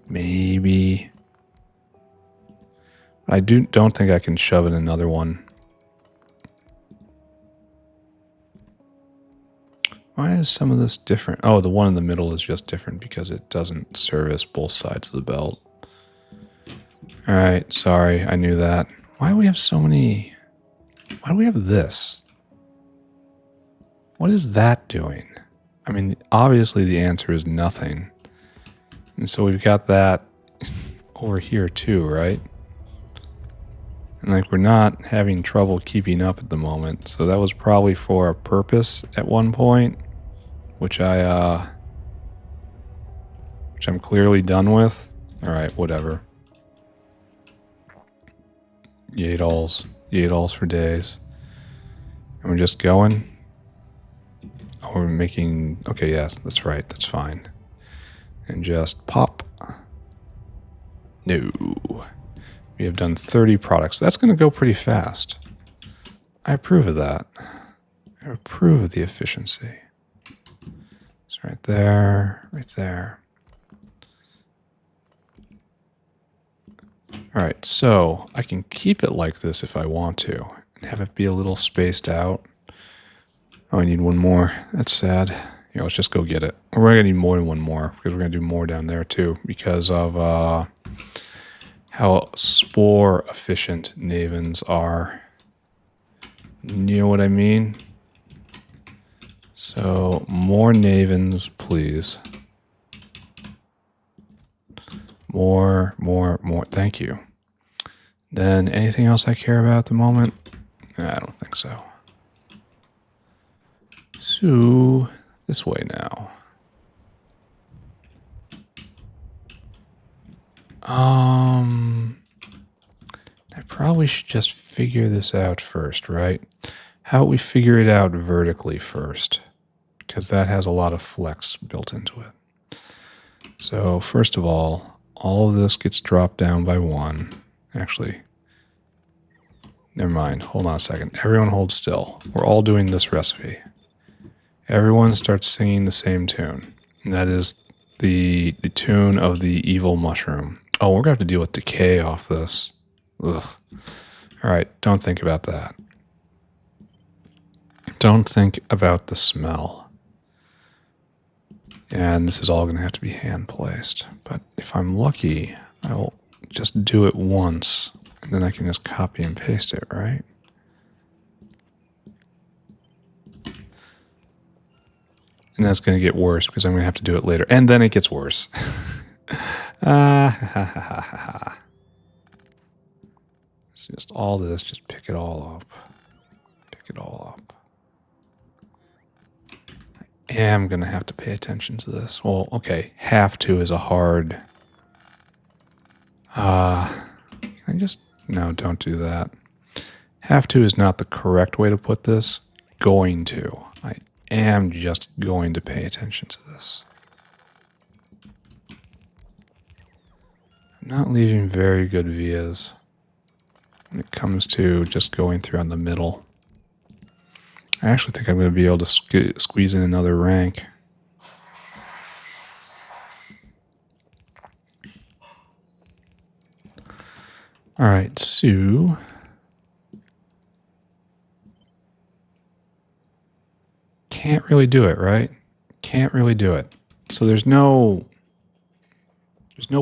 Maybe. I don't think I can shove in another one. Why is some of this different? Oh, the one in the middle is just different because it doesn't service both sides of the belt. All right, sorry, I knew that. Why do we have so many? Why do we have this? What is that doing? I mean, obviously the answer is nothing. And so we've got that over here too, right? And like we're not having trouble keeping up at the moment. So that was probably for a purpose at one point, which I'm clearly done with. All right, whatever. Yaedols for days. And we're just going. Oh, we're making, okay, yes, that's right, that's fine. And just pop. No. We have done 30 products. That's going to go pretty fast. I approve of that. I approve of the efficiency. It's right there, right there. All right, so I can keep it like this if I want to and have it be a little spaced out. Oh, I need one more. That's sad. Here, let's just go get it. We're going to need more than one more because we're going to do more down there too because of how spore efficient Navens are. You know what I mean? So more Navens, please. More. Thank you. Then anything else I care about at the moment? I don't think so. So this way now. I probably should just figure this out first, right? How about we figure it out vertically first? Because that has a lot of flex built into it. So first of all of this gets dropped down by 1. Actually, never mind. Hold on a second. Everyone hold still. We're all doing this recipe. Everyone starts singing the same tune. And that is the tune of the evil mushroom. Oh, we're going to have to deal with decay off this. Ugh. All right, don't think about that. Don't think about the smell. And this is all going to have to be hand placed. But if I'm lucky, I will just do it once, and then I can just copy and paste it, right? And that's going to get worse because I'm going to have to do it later. And then it gets worse. It's just all this. Just pick it all up. Pick it all up. I am going to have to pay attention to this. Well, okay. Have to is a hard... can I just... No, don't do that. Have to is not the correct way to put this. Going to. I am just going to pay attention to this. I'm not leaving very good vias when it comes to just going through on the middle. I actually think I'm going to be able to squeeze in another rank. All right, so can't really do it, right? Can't really do it. So there's no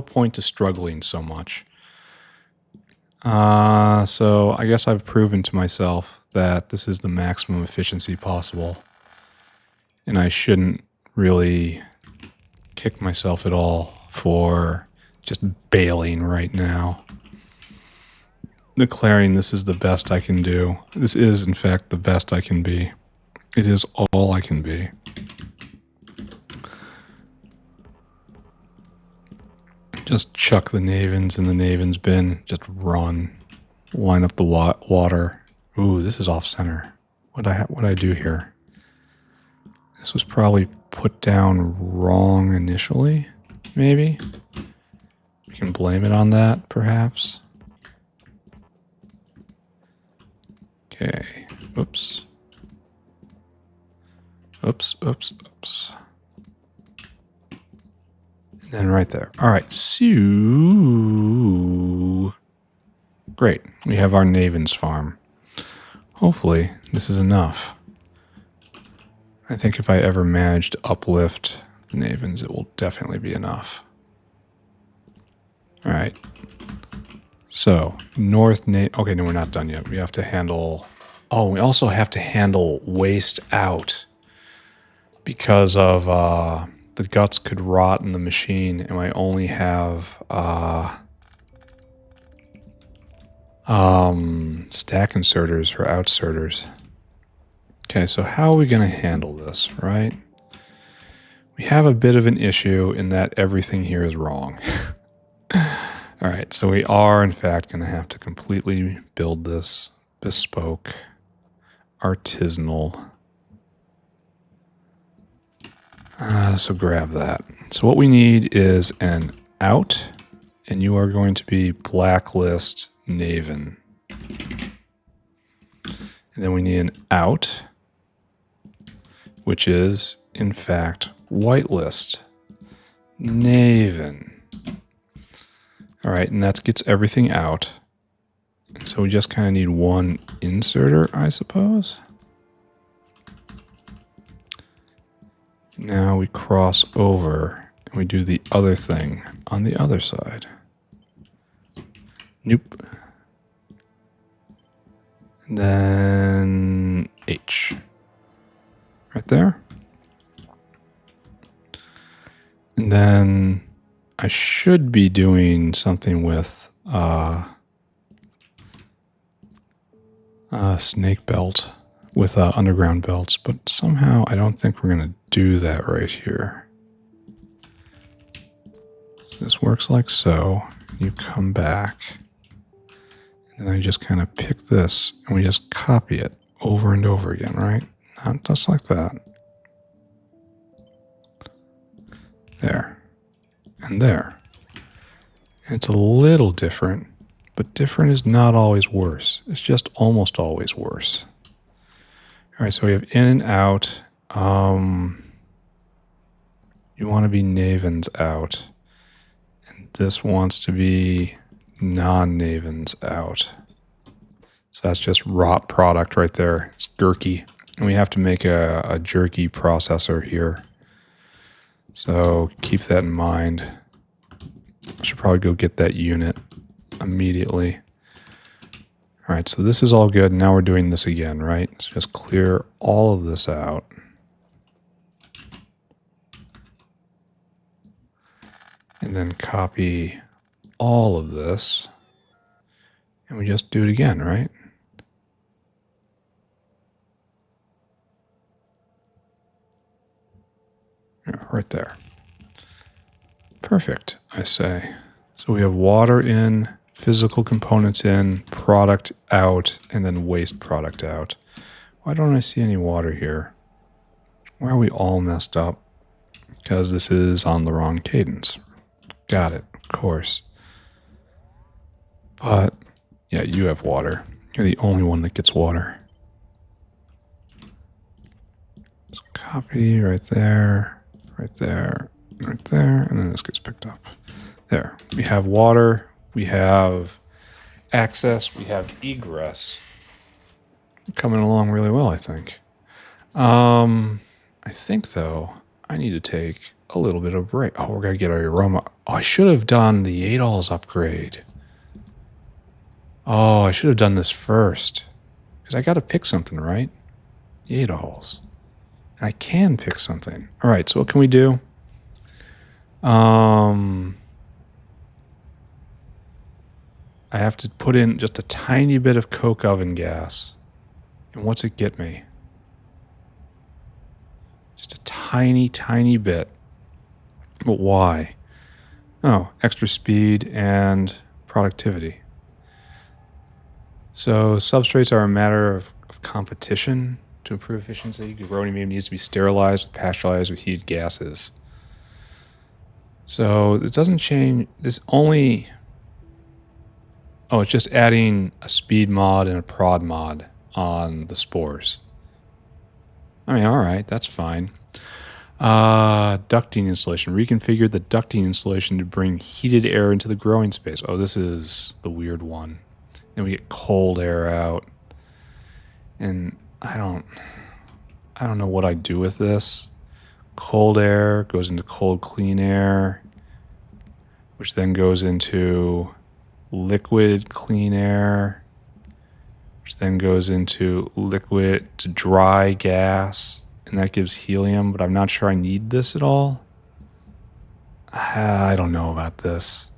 point to struggling so much. So I guess I've proven to myself that this is the maximum efficiency possible, and I shouldn't really kick myself at all for just bailing right now. Declaring this is the best I can do. This is, in fact, the best I can be. It is all I can be. Just chuck the Navens in the Navens bin. Just run. Line up the water. Ooh, this is off center. What'd I do here? This was probably put down wrong initially, maybe? We can blame it on that, perhaps. Okay. Oops. Oops, oops, oops. And then right there. All right, so... Great. We have our Navens farm. Hopefully, this is enough. I think if I ever manage to uplift the Navens, it will definitely be enough. All right. So, okay, no, we're not done yet. We have to handle... Oh, we also have to handle waste out. Because of the guts could rot in the machine, and I only have stack inserters for outserters. Okay, so how are we going to handle this, right? We have a bit of an issue in that everything here is wrong. All right, so we are, in fact, going to have to completely build this bespoke, artisanal. So grab that. So what we need is an out, and you are going to be blacklist Naven. And then we need an out, which is, in fact, whitelist Naven. All right, and that gets everything out. So we just kind of need one inserter, I suppose. Now we cross over and we do the other thing on the other side. Nope. And then H. Right there. And then I should be doing something with snake belt with underground belts, but somehow I don't think we're going to do that right here. So this works like so. You come back, and then I just kind of pick this, and we just copy it over and over again, right? Not just like that. There. And there. And it's a little different, but different is not always worse. It's just almost always worse. All right, so we have in and out. You want to be Navens out. And this wants to be non-Navens out. So that's just rot product right there. It's gurky. And we have to make a jerky processor here. So keep that in mind. I should probably go get that unit immediately. All right, so this is all good. Now we're doing this again, right? So just clear all of this out. And then copy all of this. And we just do it again, right? Yeah, right there. Perfect, I say. So we have water in, physical components in, product out, and then waste product out. Why don't I see any water here? Why are we all messed up? Because this is on the wrong cadence. Got it, of course. But, yeah, you have water. You're the only one that gets water. So copy right there, right there, right there, and then this gets picked up. There, we have water, we have access, we have egress. Coming along really well, I think. I think, though, I need to take a little bit of a break. Oh, we're going to get our aroma. Oh, I should have done the Yaedols upgrade. Oh, I should have done this first. Because I got to pick something, right? Yaedols. And I can pick something. All right, so what can we do? I have to put in just a tiny bit of coke oven gas. And what's it get me? Just a tiny, tiny bit. But why? Oh, extra speed and productivity. So substrates are a matter of competition to improve efficiency. Growing medium needs to be sterilized, pasteurized with heated gases. So it doesn't change. This only... Oh, it's just adding a speed mod and a prod mod on the spores. I mean, all right, that's fine. Ducting installation. Reconfigure the ducting installation to bring heated air into the growing space. Oh, this is the weird one. And we get cold air out. And I don't know what I do with this. Cold air goes into cold clean air, which then goes into liquid clean air, which then goes into liquid to dry gas, and that gives helium, but I'm not sure I need this at all. I don't know about this.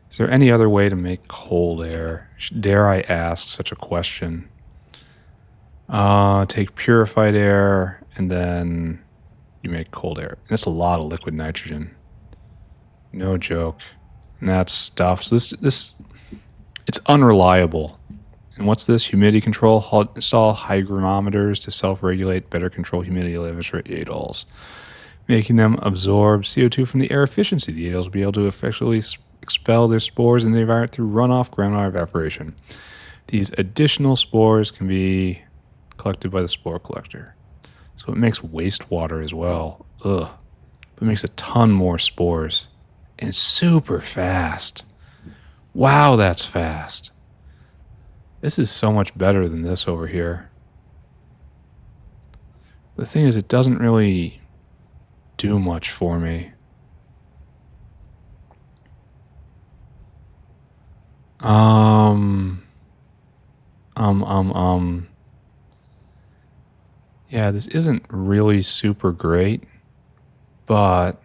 Is there any other way to make cold air? Dare I ask such a question? Take purified air, and then you make cold air. That's a lot of liquid nitrogen. No joke. And that's stuff. So this it's unreliable. And what's this? Humidity control. Install hygrometers to self-regulate, better control humidity levels for Yaedols, making them absorb CO2 from the air efficiency. The Yaedols will be able to effectively expel their spores in the environment through runoff, groundwater evaporation. These additional spores can be collected by the spore collector. So it makes wastewater as well. Ugh. But it makes a ton more spores. And it's super fast. Wow, that's fast. This is so much better than this over here. The thing is, it doesn't really do much for me. Yeah, this isn't really super great, but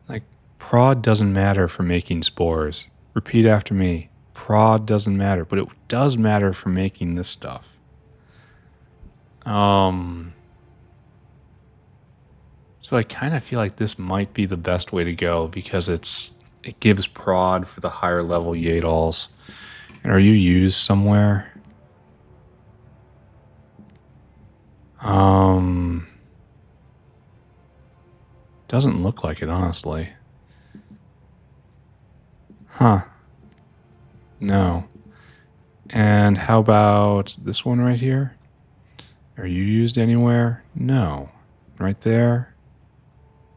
like prod doesn't matter for making spores. Repeat after me. Prod doesn't matter, but it does matter for making this stuff. So I kind of feel like this might be the best way to go because it gives prod for the higher level Yaedols. And are you used somewhere? Doesn't look like it, honestly. Huh. No. And how about this one right here? Are you used anywhere? No. Right there?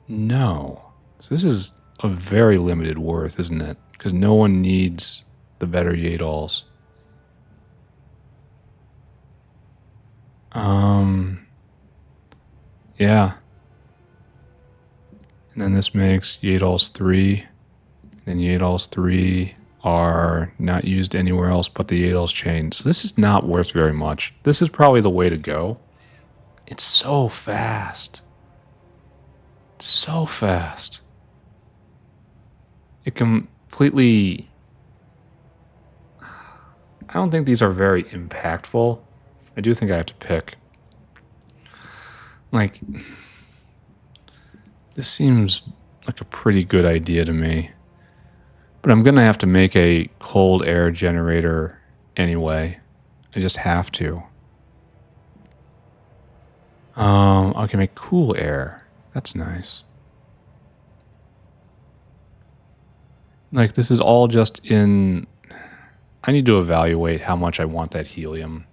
No. So this is a very limited worth, isn't it? Because no one needs the better Yaedols. Yeah. And then this makes Yaedols 3. And Yaedols 3 are not used anywhere else but the Yaedols chain. So this is not worth very much. This is probably the way to go. It's so fast. So fast. It completely... I don't think these are very impactful. I do think I have to pick. Like, this seems like a pretty good idea to me. But I'm going to have to make a cold air generator anyway. I just have to. I can make cool air. That's nice. Like, this is all just in... I need to evaluate how much I want that helium.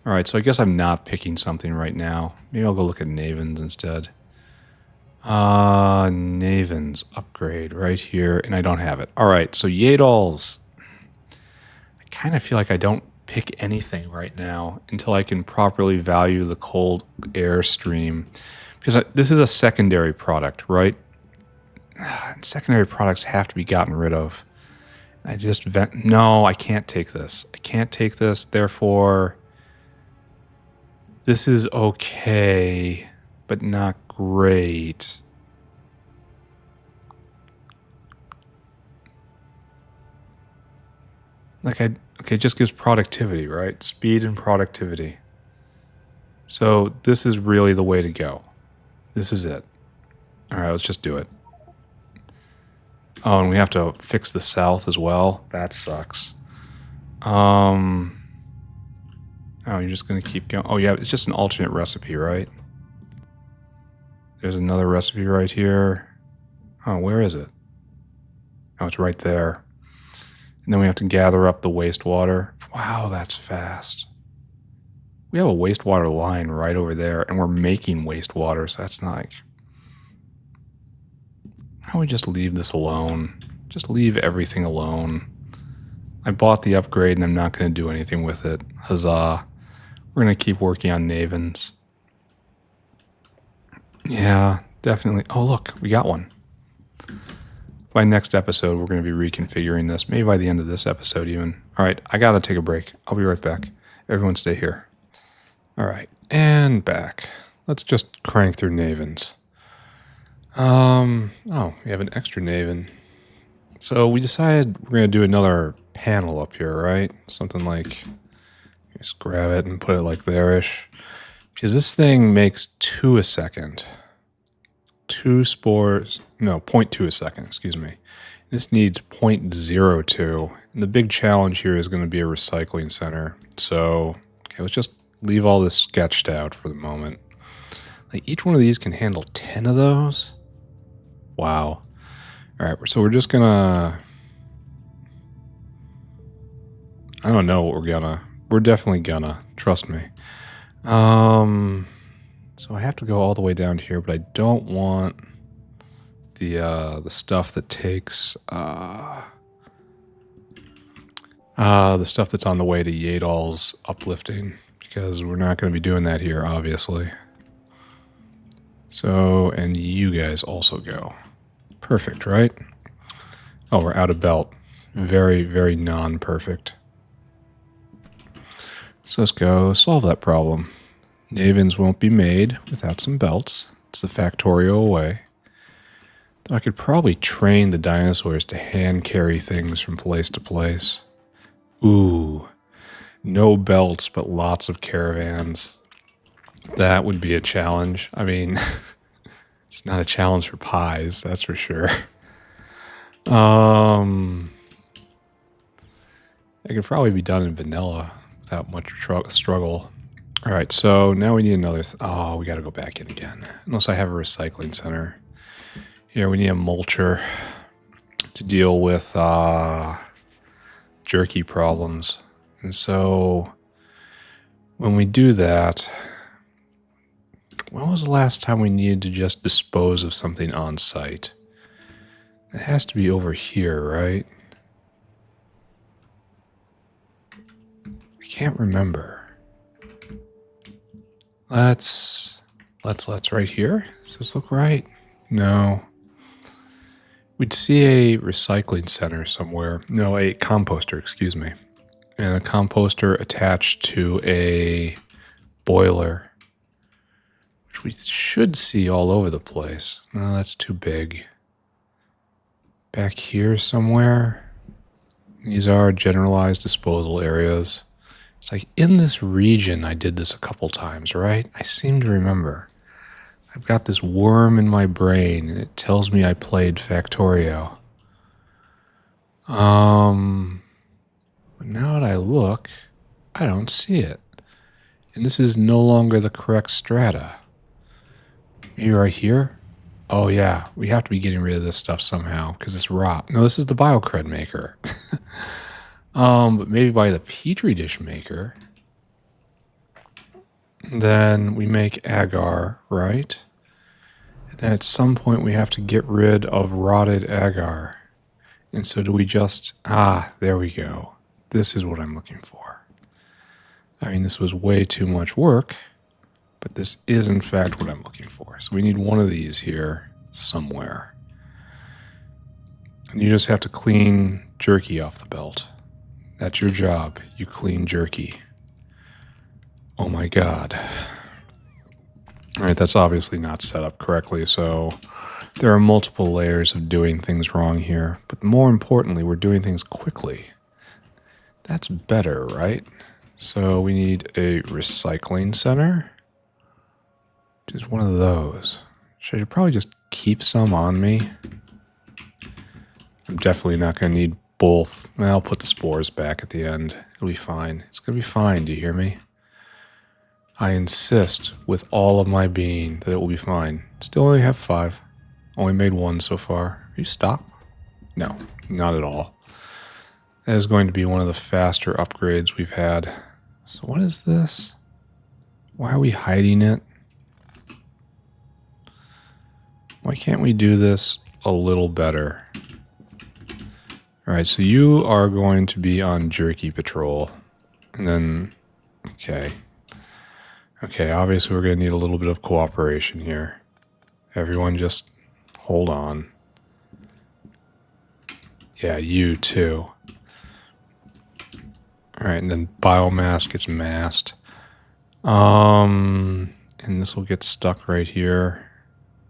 All right, so I guess I'm not picking something right now. Maybe I'll go look at Navens instead. Navens upgrade right here, and I don't have it. All right, so Yaedols. I kind of feel like I don't pick anything right now until I can properly value the cold air stream. Because this is a secondary product, right? Secondary products have to be gotten rid of. No, I can't take this. I can't take this. Therefore, this is okay, but not great. Okay, it just gives productivity, right? Speed and productivity. So this is really the way to go. This is it. All right, let's just do it. Oh, and we have to fix the south as well. That sucks. Oh, you're just going to keep going. Oh, yeah, it's just an alternate recipe, right? There's another recipe right here. Oh, where is it? Oh, it's right there. And then we have to gather up the wastewater. Wow, that's fast. We have a wastewater line right over there, and we're making wastewater, so that's not like... How about we just leave this alone? Just leave everything alone. I bought the upgrade, and I'm not going to do anything with it. Huzzah. We're going to keep working on Navens. Yeah, definitely. Oh, look, we got one. By next episode, we're going to be reconfiguring this. Maybe by the end of this episode even. All right, I got to take a break. I'll be right back. Everyone stay here. All right, and back. Let's just crank through Navens. Oh, we have an extra Naven. So we decided we're going to do another panel up here, right? Something like, just grab it and put it like there-ish. Because this thing makes 2 a second. 2 spores, no, 0.2 a second, excuse me. This needs 0.02. And the big challenge here is going to be a recycling center. So, okay, let's just leave all this sketched out for the moment. Like, each one of these can handle 10 of those? Wow. All right, so we're just going to... I don't know what we're gonna... We're definitely gonna. Trust me. So I have to go all the way down to here, but I don't want the stuff that takes... the stuff that's on the way to Yaedol's Uplifting, because we're not going to be doing that here, obviously. So, and you guys also go. Perfect, right? Oh, we're out of belt. Very, very non-perfect. So let's go solve that problem. Navens won't be made without some belts. It's the Factorio way. Though I could probably train the dinosaurs to hand carry things from place to place. Ooh, no belts, but lots of caravans. That would be a challenge. I mean, it's not a challenge for pies, that's for sure. It could probably be done in vanilla without much struggle. All right, so now we need another... oh, we got to go back in again. Unless I have a recycling center. Here, we need a mulcher to deal with jerky problems. And so when we do that... when was the last time we needed to just dispose of something on site? It has to be over here, right? I can't remember. Let's Let's right here. Does this look right? No. We'd see a recycling center somewhere. No, a composter, excuse me. And a composter attached to a boiler, which we should see all over the place. No, that's too big. Back here somewhere. These are generalized disposal areas. It's like in this region I did this a couple times, right? I seem to remember. I've got this worm in my brain, and it tells me I played Factorio. But now that I look, I don't see it. And this is no longer the correct strata. Maybe right here? Oh yeah, we have to be getting rid of this stuff somehow, because it's rot. No, this is the biocred maker. But maybe by the petri dish maker. Then we make agar, right? And then at some point we have to get rid of rotted agar. And so do we just... there we go. This is what I'm looking for. I mean, this was way too much work, but this is in fact what I'm looking for. So we need one of these here somewhere. And you just have to clean jerky off the belt. That's your job. You clean jerky. Oh my god. Alright, that's obviously not set up correctly, so there are multiple layers of doing things wrong here. But more importantly, we're doing things quickly. That's better, right? So we need a recycling center. Just one of those. Should I probably just keep some on me? I'm definitely not going to need both. I'll put the spores back at the end. It'll be fine. It's going to be fine, do you hear me? I insist with all of my being that it will be fine. Still only have 5. Only made 1 so far. Are you stop? No, not at all. That is going to be one of the faster upgrades we've had. So what is this? Why are we hiding it? Why can't we do this a little better? Alright, so you are going to be on jerky patrol. And then, okay. Okay, obviously we're going to need a little bit of cooperation here. Everyone just hold on. Yeah, you too. Alright, and then biomass gets masked. And this will get stuck right here,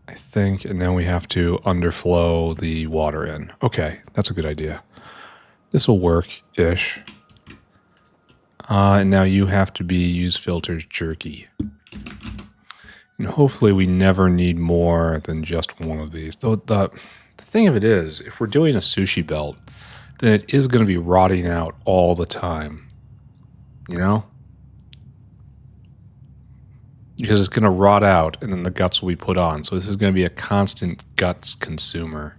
I think, and then we have to underflow the water in. Okay, that's a good idea. This will work-ish. And now you have to be use filters jerky. And hopefully we never need more than just one of these. Though the thing of it is, if we're doing a sushi belt, then it is going to be rotting out all the time. You know? Because it's going to rot out and then the guts will be put on. So this is going to be a constant guts consumer.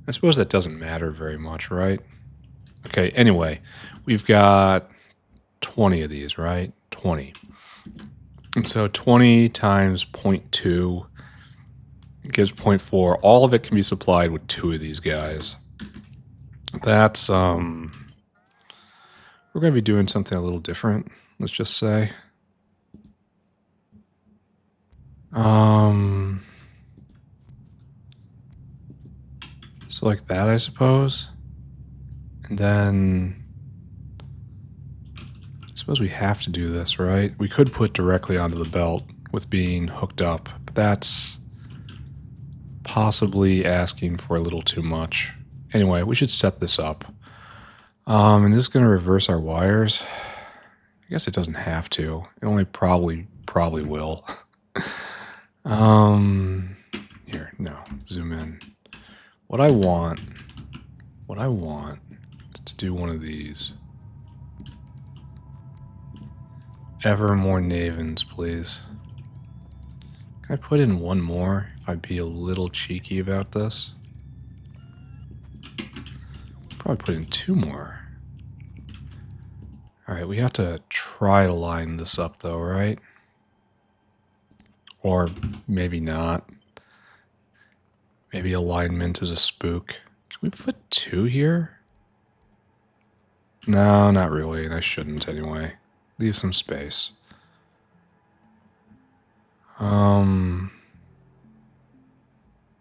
I suppose that doesn't matter very much, right? Okay, anyway, we've got 20 of these, right? 20. And so 20 times 0.2 gives 0.4. All of it can be supplied with 2 of these guys. That's, we're going to be doing something a little different, let's just say. So like that, I suppose. And then I suppose we have to do this, right? We could put directly onto the belt with being hooked up, but that's possibly asking for a little too much. Anyway, we should set this up. And this is going to reverse our wires. I guess it doesn't have to. It only probably will. Here, no, zoom in. What I want is to do one of these. Ever more Navens, please. Can I put in one more if I'd be a little cheeky about this? Probably put in 2 more. Alright, we have to try to line this up though, right? Or maybe not. Maybe alignment is a spook. Can we put 2 here? No, not really, and I shouldn't anyway. Leave some space.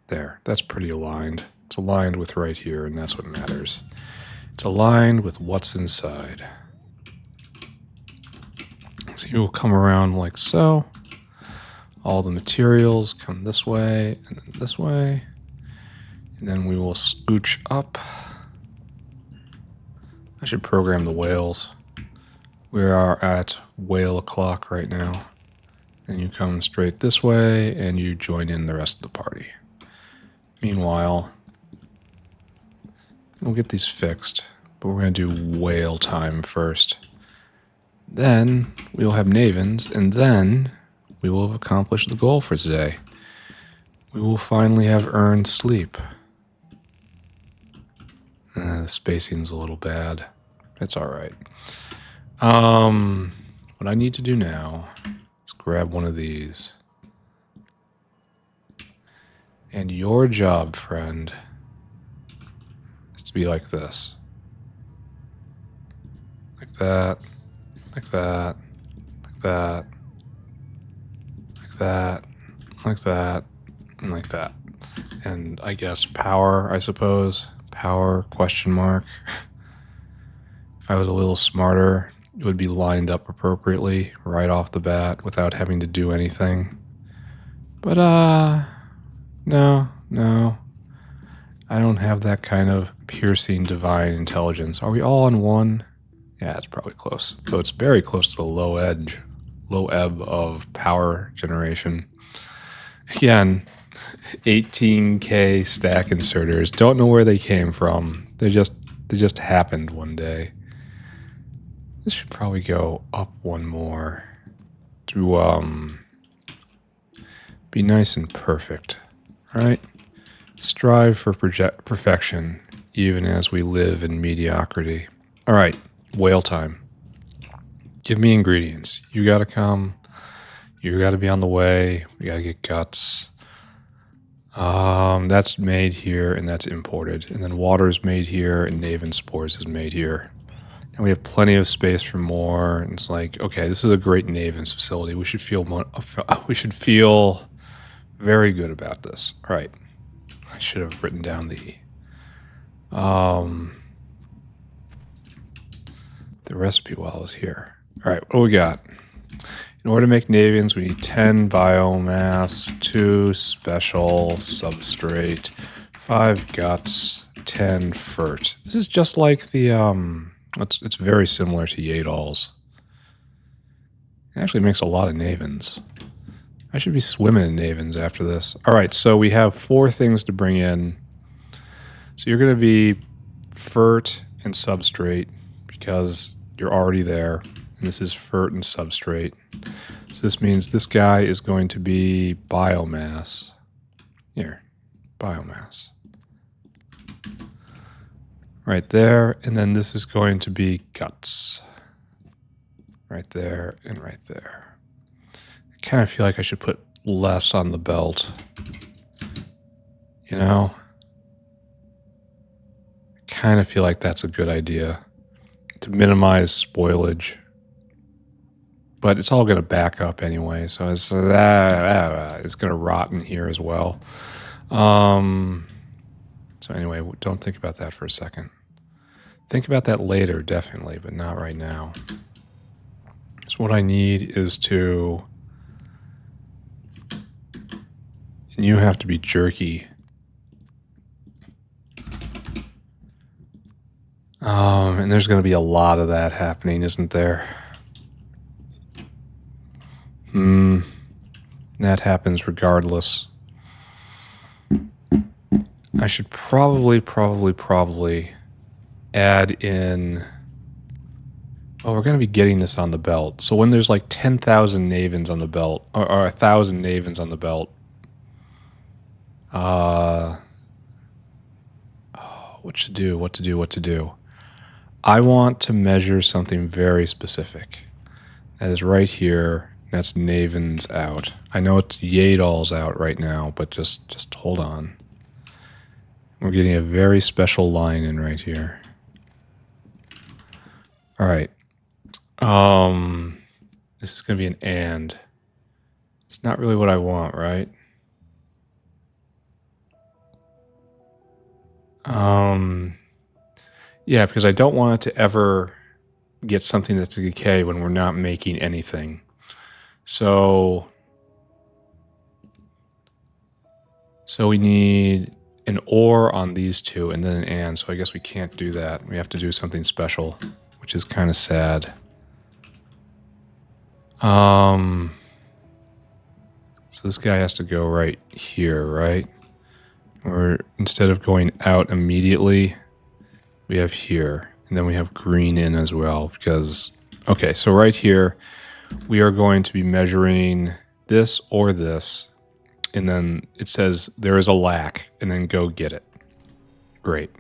There, that's pretty aligned. It's aligned with right here, and that's what matters. It's aligned with what's inside. So you will come around like so. All the materials come this way and then this way. And then we will scooch up. I should program the whales. We are at whale o'clock right now. And you come straight this way and you join in the rest of the party. Meanwhile, we'll get these fixed, but we're going to do whale time first. Then we will have Navens, and then we will have accomplished the goal for today. We will finally have earned sleep. The spacing's a little bad. It's all right. What I need to do now is grab one of these. And your job, friend, is to be like this. Like that, like that, like that, like that, like that, and like that. And I guess power, I suppose. Power, question mark. If I was a little smarter, it would be lined up appropriately right off the bat without having to do anything. But, no. I don't have that kind of piercing divine intelligence. Are we all on one? Yeah, it's probably close. So it's very close to the low ebb of power generation. Again, 18K stack inserters. Don't know where they came from. They just happened one day. This should probably go up one more to be nice and perfect. All right? Strive for perfection, even as we live in mediocrity. All right, whale time. Give me ingredients. You gotta come. You gotta be on the way. We gotta get guts. That's made here and that's imported. And then water is made here and Naven spores is made here. And we have plenty of space for more. And it's like, okay, this is a great Naven's facility. We should feel very good about this. All right. I should have written down the recipe while I was here. All right, what do we got? In order to make Navens, we need 10 biomass, 2 special substrate, 5 guts, 10 fert. This is just like the, it's very similar to Yaedols. It actually makes a lot of Navens. I should be swimming in Navens after this. All right, so we have 4 things to bring in. So you're going to be fert and substrate because you're already there. And this is fert and substrate. So this means this guy is going to be biomass. Here, biomass. Right there. And then this is going to be guts. Right there and right there. I kind of feel like I should put less on the belt. You know? I kind of feel like that's a good idea. To minimize spoilage. But it's all going to back up anyway, so it's going to rot in here as well. So anyway, don't think about that for a second. Think about that later, definitely, but not right now. So what I need is to... And you have to be jerky. And there's going to be a lot of that happening, isn't there? That happens regardless. I should probably add in... Oh, we're going to be getting this on the belt. So when there's like 10,000 Navens on the belt, or 1,000 Navens on the belt, what to do? I want to measure something very specific. That is right here. That's Navens out. I know it's Yaedols out right now, but just hold on. We're getting a very special line in right here. All right. This is going to be an and. It's not really what I want, right? Yeah, because I don't want it to ever get something that's a decay when we're not making anything. So we need an or on these two and then an and. So I guess we can't do that. We have to do something special, which is kind of sad. So this guy has to go right here, right? Or instead of going out immediately, we have here. And then we have green in as well because, okay, so right here, we are going to be measuring this or this. And then it says there is a lack and then go get it. Great.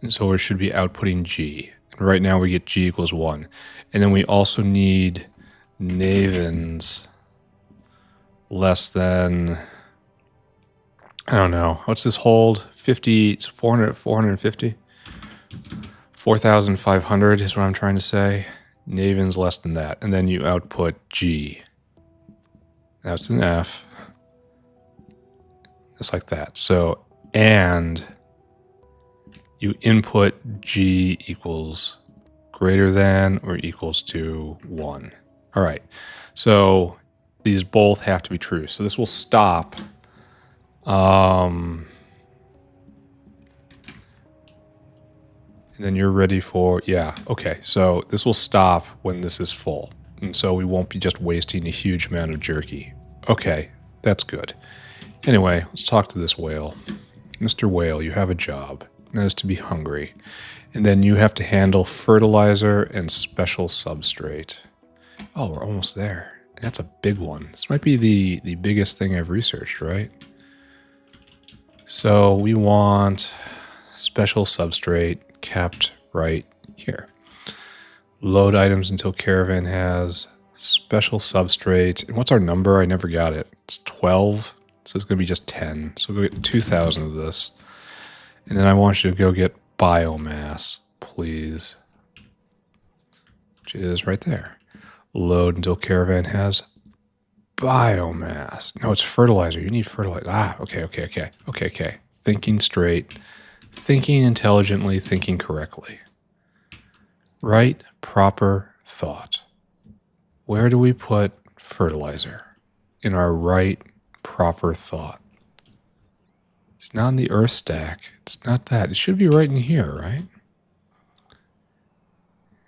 And so we should be outputting G. And right now we get G equals 1. And then we also need Navens less than, I don't know, what's this hold? 50, it's 400, 450? 4,500 is what I'm trying to say. Navens less than that. And then you output G. That's an F. Just like that. So, and you input G equals greater than or equals to 1. All right. So these both have to be true. So this will stop. And then you're ready for, yeah. Okay. So this will stop when this is full. And so we won't be just wasting a huge amount of jerky. Okay. That's good. Anyway, let's talk to this whale. Mr. Whale, you have a job. That is to be hungry. And then you have to handle fertilizer and special substrate. Oh, we're almost there. That's a big one. This might be the biggest thing I've researched, right? So we want special substrate kept right here. Load items until caravan has special substrate. And what's our number? I never got it. It's 12. So it's going to be just 10. So we'll go get 2,000 of this. And then I want you to go get biomass, please. Which is right there. Load until caravan has biomass. No, it's fertilizer. You need fertilizer. Ah, okay. Thinking straight. Thinking intelligently. Thinking correctly. Right, proper thought. Where do we put fertilizer? In our right, proper thought. It's not in the earth stack. It's not that. It should be right in here, right?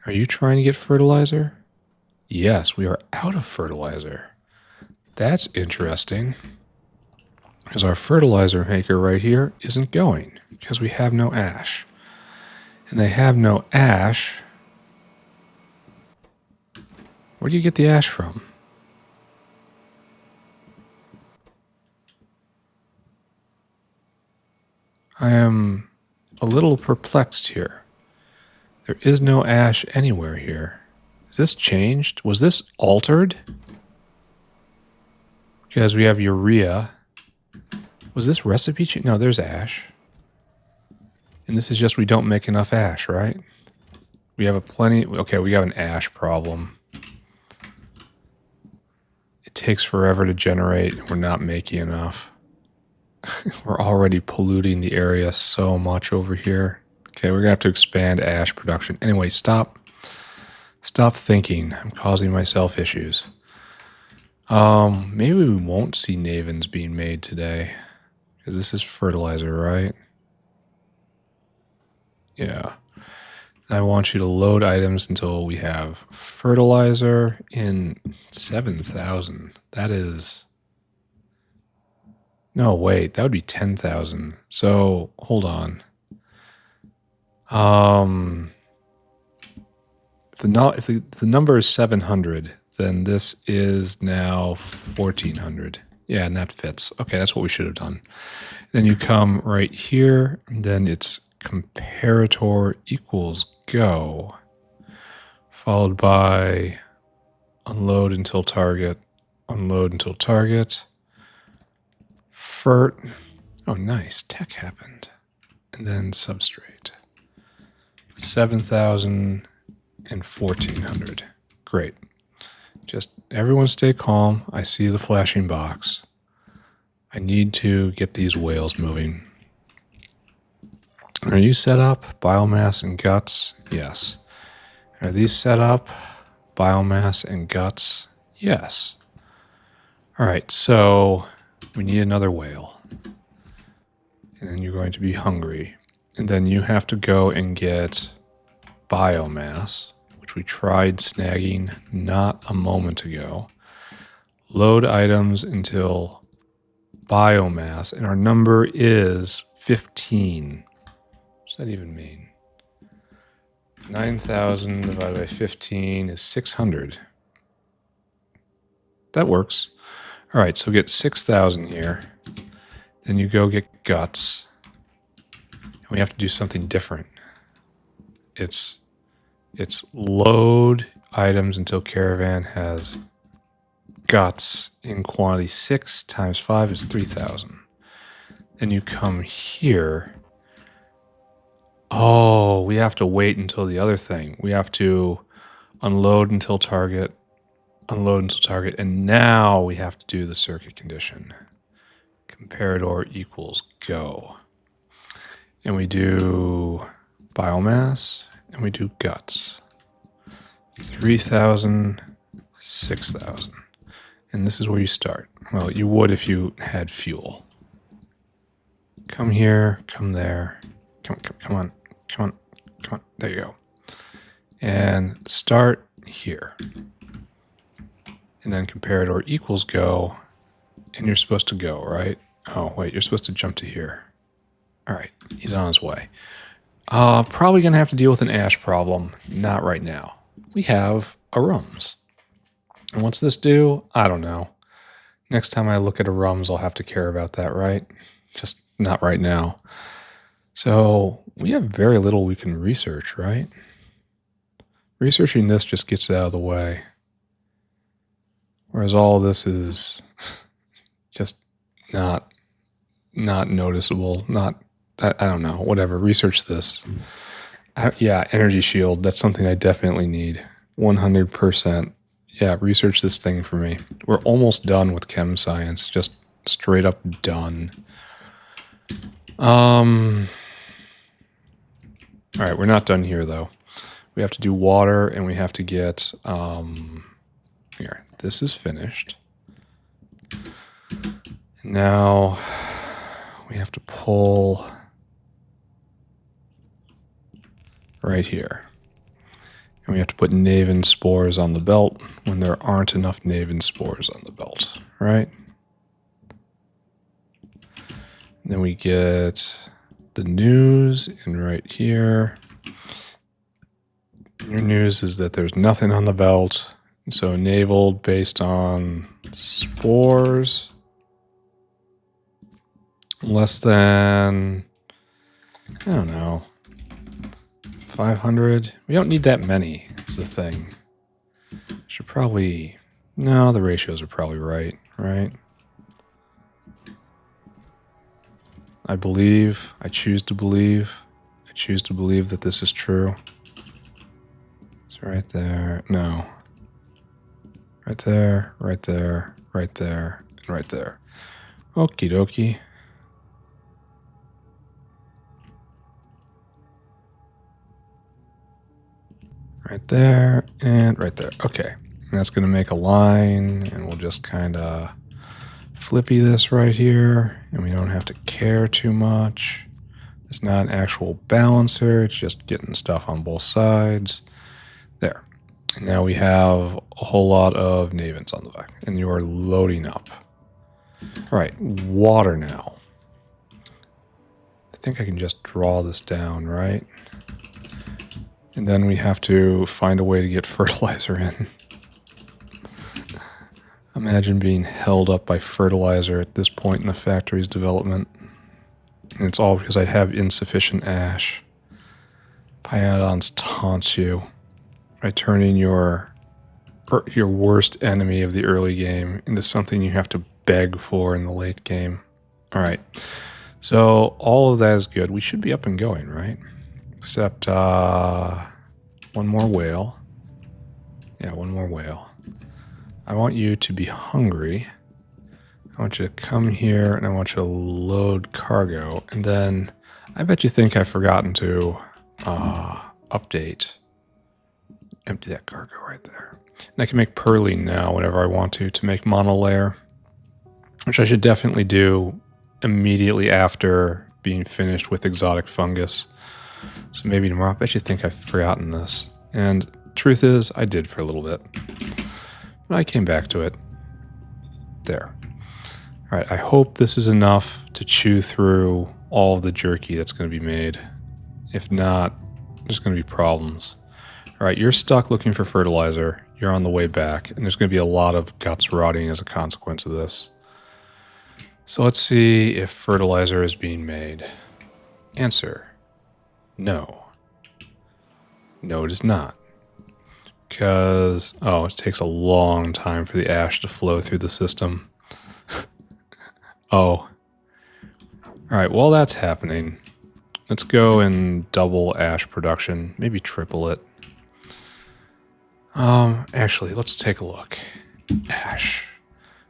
Are you trying to get fertilizer? Yes, we are out of fertilizer. That's interesting. Because our fertilizer maker right here isn't going. Because we have no ash. And they have no ash. Where do you get the ash from? I am a little perplexed here. There is no ash anywhere here. Is this changed? Was this altered? Because we have urea. Was this recipe changed? No, there's ash. And this is just we don't make enough ash, right? We have a plenty. Okay, we have an ash problem. It takes forever to generate. We're not making enough. We're already polluting the area so much over here. Okay, we're going to have to expand ash production. Anyway, stop thinking. I'm causing myself issues. Maybe we won't see Navens being made today. Because this is fertilizer, right? Yeah. I want you to load items until we have fertilizer in 7,000. That is... No, wait, that would be 10,000. So, hold on. If the number is 700, then this is now 1,400. Yeah, and that fits. Okay, that's what we should have done. Then you come right here, and then it's comparator equals go, followed by unload until target, unload until target. Fert. Oh, nice. Tech happened. And then substrate. 7,000 and 1,400. Great. Just everyone stay calm. I see the flashing box. I need to get these whales moving. Are you set up? Biomass and guts? Yes. Are these set up? Biomass and guts? Yes. All right, so we need another whale. And then you're going to be hungry. And then you have to go and get biomass, which we tried snagging not a moment ago. Load items until biomass, and our number is 15. What's that even mean? 9,000 divided by 15 is 600. That works. All right, so get 6,000 here. Then you go get guts. And we have to do something different. It's load items until caravan has guts in quantity 6 times 5 is 3,000. Then you come here. Oh, we have to wait until the other thing. We have to unload until target, and now we have to do the circuit condition. Comparador equals go. And we do biomass, and we do guts. 3,000, 6,000. And this is where you start. Well, you would if you had fuel. Come here, come there. Come on. There you go. And start here. And then comparador equals go. And you're supposed to go, right? Oh, wait, you're supposed to jump to here. All right, he's on his way. Probably going to have to deal with an ash problem. Not right now. We have a rums. And what's this do? I don't know. Next time I look at a rums, I'll have to care about that, right? Just not right now. So we have very little we can research, right? Researching this just gets it out of the way. Whereas all this is just not noticeable. I don't know, whatever. Research this. Yeah, energy shield. That's something I definitely need. 100%. Yeah, research this thing for me. We're almost done with chem science. Just straight up done. All right, we're not done here, though. We have to do water, and we have to get... here, this is finished. Now, we have to pull... right here. And we have to put Naven spores on the belt when there aren't enough Naven spores on the belt, right? And then we get the news in right here. Your news is that there's nothing on the belt. So enabled based on spores. Less than, I don't know, 500. We don't need that many, is the thing. Should probably, no, the ratios are probably right? I choose to believe that this is true. It's right there, no. Right there, right there, right there, and right there. Okie dokie. Right there, and right there. Okay, and that's going to make a line, and we'll just kind of flippy this right here, and we don't have to care too much. It's not an actual balancer, it's just getting stuff on both sides. There. And now we have a whole lot of Navens on the back, and you are loading up. All right, water now. I think I can just draw this down, right? And then we have to find a way to get fertilizer in. Imagine being held up by fertilizer at this point in the factory's development. And it's all because I have insufficient ash. Pyanodons taunt you by turning your worst enemy of the early game into something you have to beg for in the late game. All right. So all of that is good. We should be up and going, right? Except one more whale. Yeah, one more whale. I want you to be hungry. I want you to come here and I want you to load cargo. And then I bet you think I've forgotten to update. Empty that cargo right there. And I can make Perelene now whenever I want to make Monolayer, which I should definitely do immediately after being finished with exotic fungus. So maybe tomorrow. I bet you think I've forgotten this. And truth is, I did for a little bit. But I came back to it. There. All right, I hope this is enough to chew through all of the jerky that's going to be made. If not, there's going to be problems. All right, you're stuck looking for fertilizer. You're on the way back, and there's going to be a lot of guts rotting as a consequence of this. So let's see if fertilizer is being made. Answer: no. No, it is not. Because, it takes a long time for the ash to flow through the system. Oh. Alright, while that's happening, let's go and double ash production. Maybe triple it. Actually, let's take a look. Ash.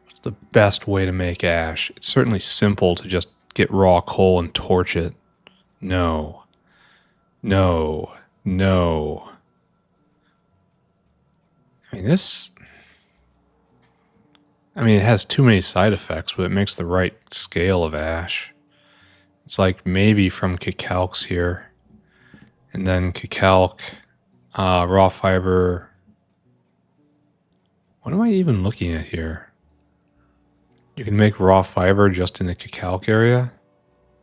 What's the best way to make ash? It's certainly simple to just get raw coal and torch it. No. No. No. It has too many side effects, but it makes the right scale of ash. It's like maybe from cacalx here. And then cacalc, raw fiber. What am I even looking at here? You can make raw fiber just in the cacalc area?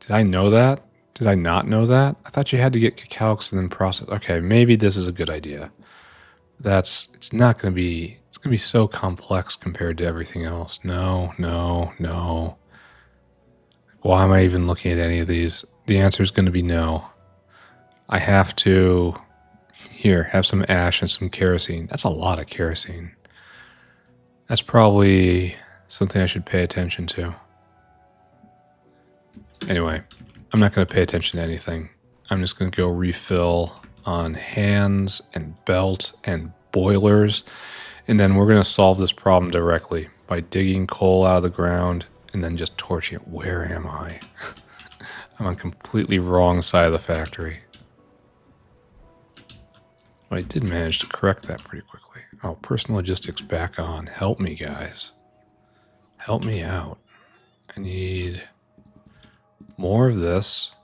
Did I know that? Did I not know that? I thought you had to get cacalx and then process. Okay, maybe this is a good idea. It's not going to be, it's going to be so complex compared to everything else. No. Why am I even looking at any of these? The answer is going to be no. I have to, here, have some ash and some kerosene. That's a lot of kerosene. That's probably something I should pay attention to. Anyway, I'm not going to pay attention to anything. I'm just going to go refill on hands and belt and boilers. And then we're going to solve this problem directly by digging coal out of the ground and then just torching it. Where am I? I'm on completely wrong side of the factory. But I did manage to correct that pretty quickly. Oh, personal logistics back on. Help me, guys. Help me out. I need more of this.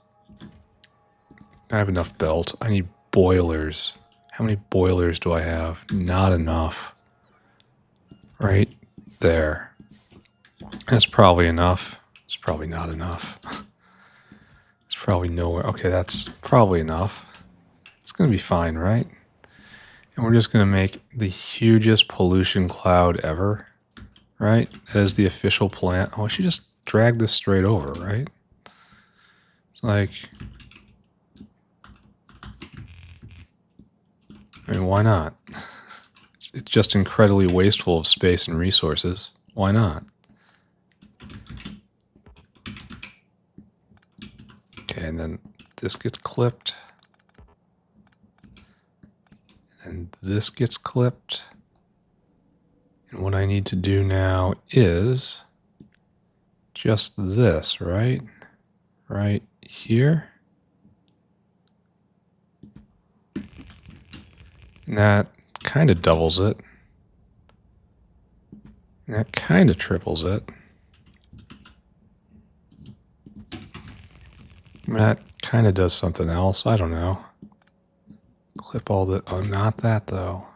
I have enough belt. I need boilers. How many boilers do I have? Not enough. Right there. That's probably enough. It's probably not enough. It's probably nowhere. Okay, that's probably enough. It's going to be fine, right? And we're just going to make the hugest pollution cloud ever, right? That is the official plan. Oh, I should just drag this straight over, right? It's like, why not? It's just incredibly wasteful of space and resources. Why not? Okay, and then this gets clipped. And this gets clipped. And what I need to do now is just this, right? Right here. And that kind of doubles it. And that kind of triples it. And that kind of does something else. I don't know. Clip all the... Oh, not that, though.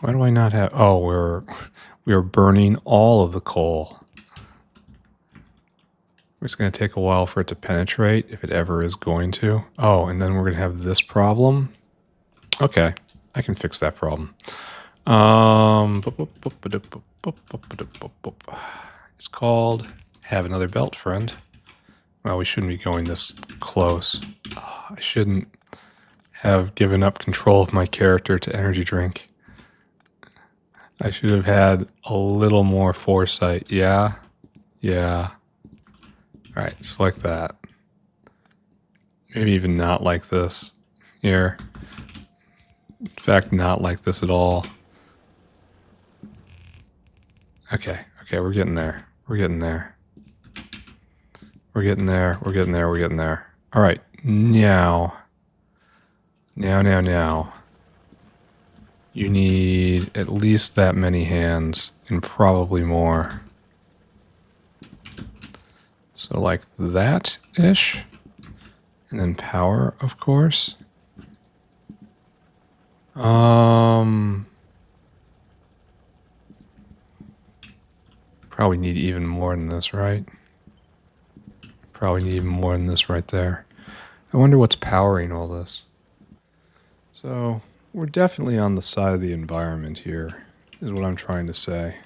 Why do I not have... Oh, we are burning all of the coal. It's going to take a while for it to penetrate, if it ever is going to. Oh, and then we're going to have this problem. Okay, I can fix that problem. It's called Have Another Belt, Friend. Well, we shouldn't be going this close. I shouldn't have given up control of my character to energy drink. I should have had a little more foresight. Yeah. All right, just like that. Maybe even not like this. Here. in fact, not like this at all. Okay, okay, we're getting there. We're getting there. We're getting there. We're getting there. We're getting there. All right, now. You need at least that many hands, and probably more. So like that-ish. And then power, of course. Probably need even more than this, right? Probably need even more than this right there. I wonder what's powering all this. So, we're definitely on the side of the environment here, is what I'm trying to say.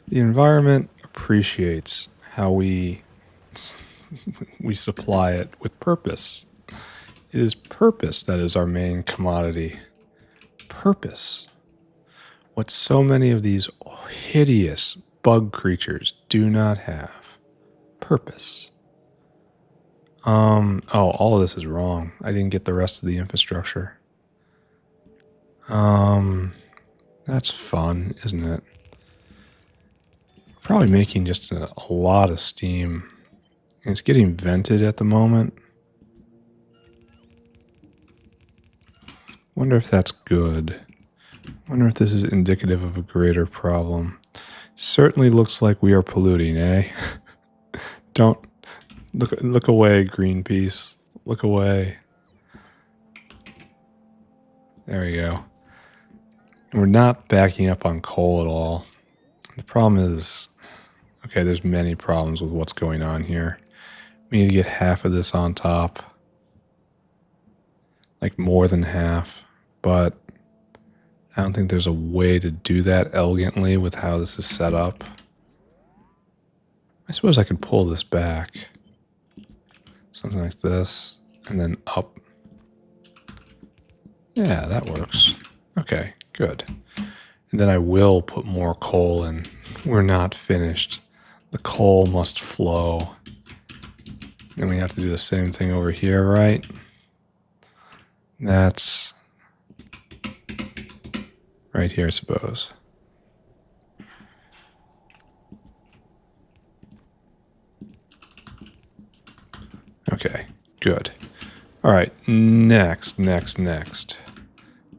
The environment appreciates how we supply it with purpose. It is purpose that is our main commodity. Purpose. What so many of these hideous bug creatures do not have. Purpose. Oh, all of this is wrong. I didn't get the rest of the infrastructure. That's fun, isn't it? Probably making just a lot of steam. And it's getting vented at the moment. Wonder if that's good. Wonder if this is indicative of a greater problem. Certainly looks like we are polluting, eh? Don't look away, Greenpeace. Look away. There we go. We're not backing up on coal at all. The problem is, okay, there's many problems with what's going on here. We need to get half of this on top. Like more than half. But I don't think there's a way to do that elegantly with how this is set up. I suppose I could pull this back. Something like this. And then up. Yeah, that works. Okay, good. And then I will put more coal in. We're not finished. The coal must flow. Then we have to do the same thing over here, right? That's right here, I suppose. Okay, good. All right, next. Is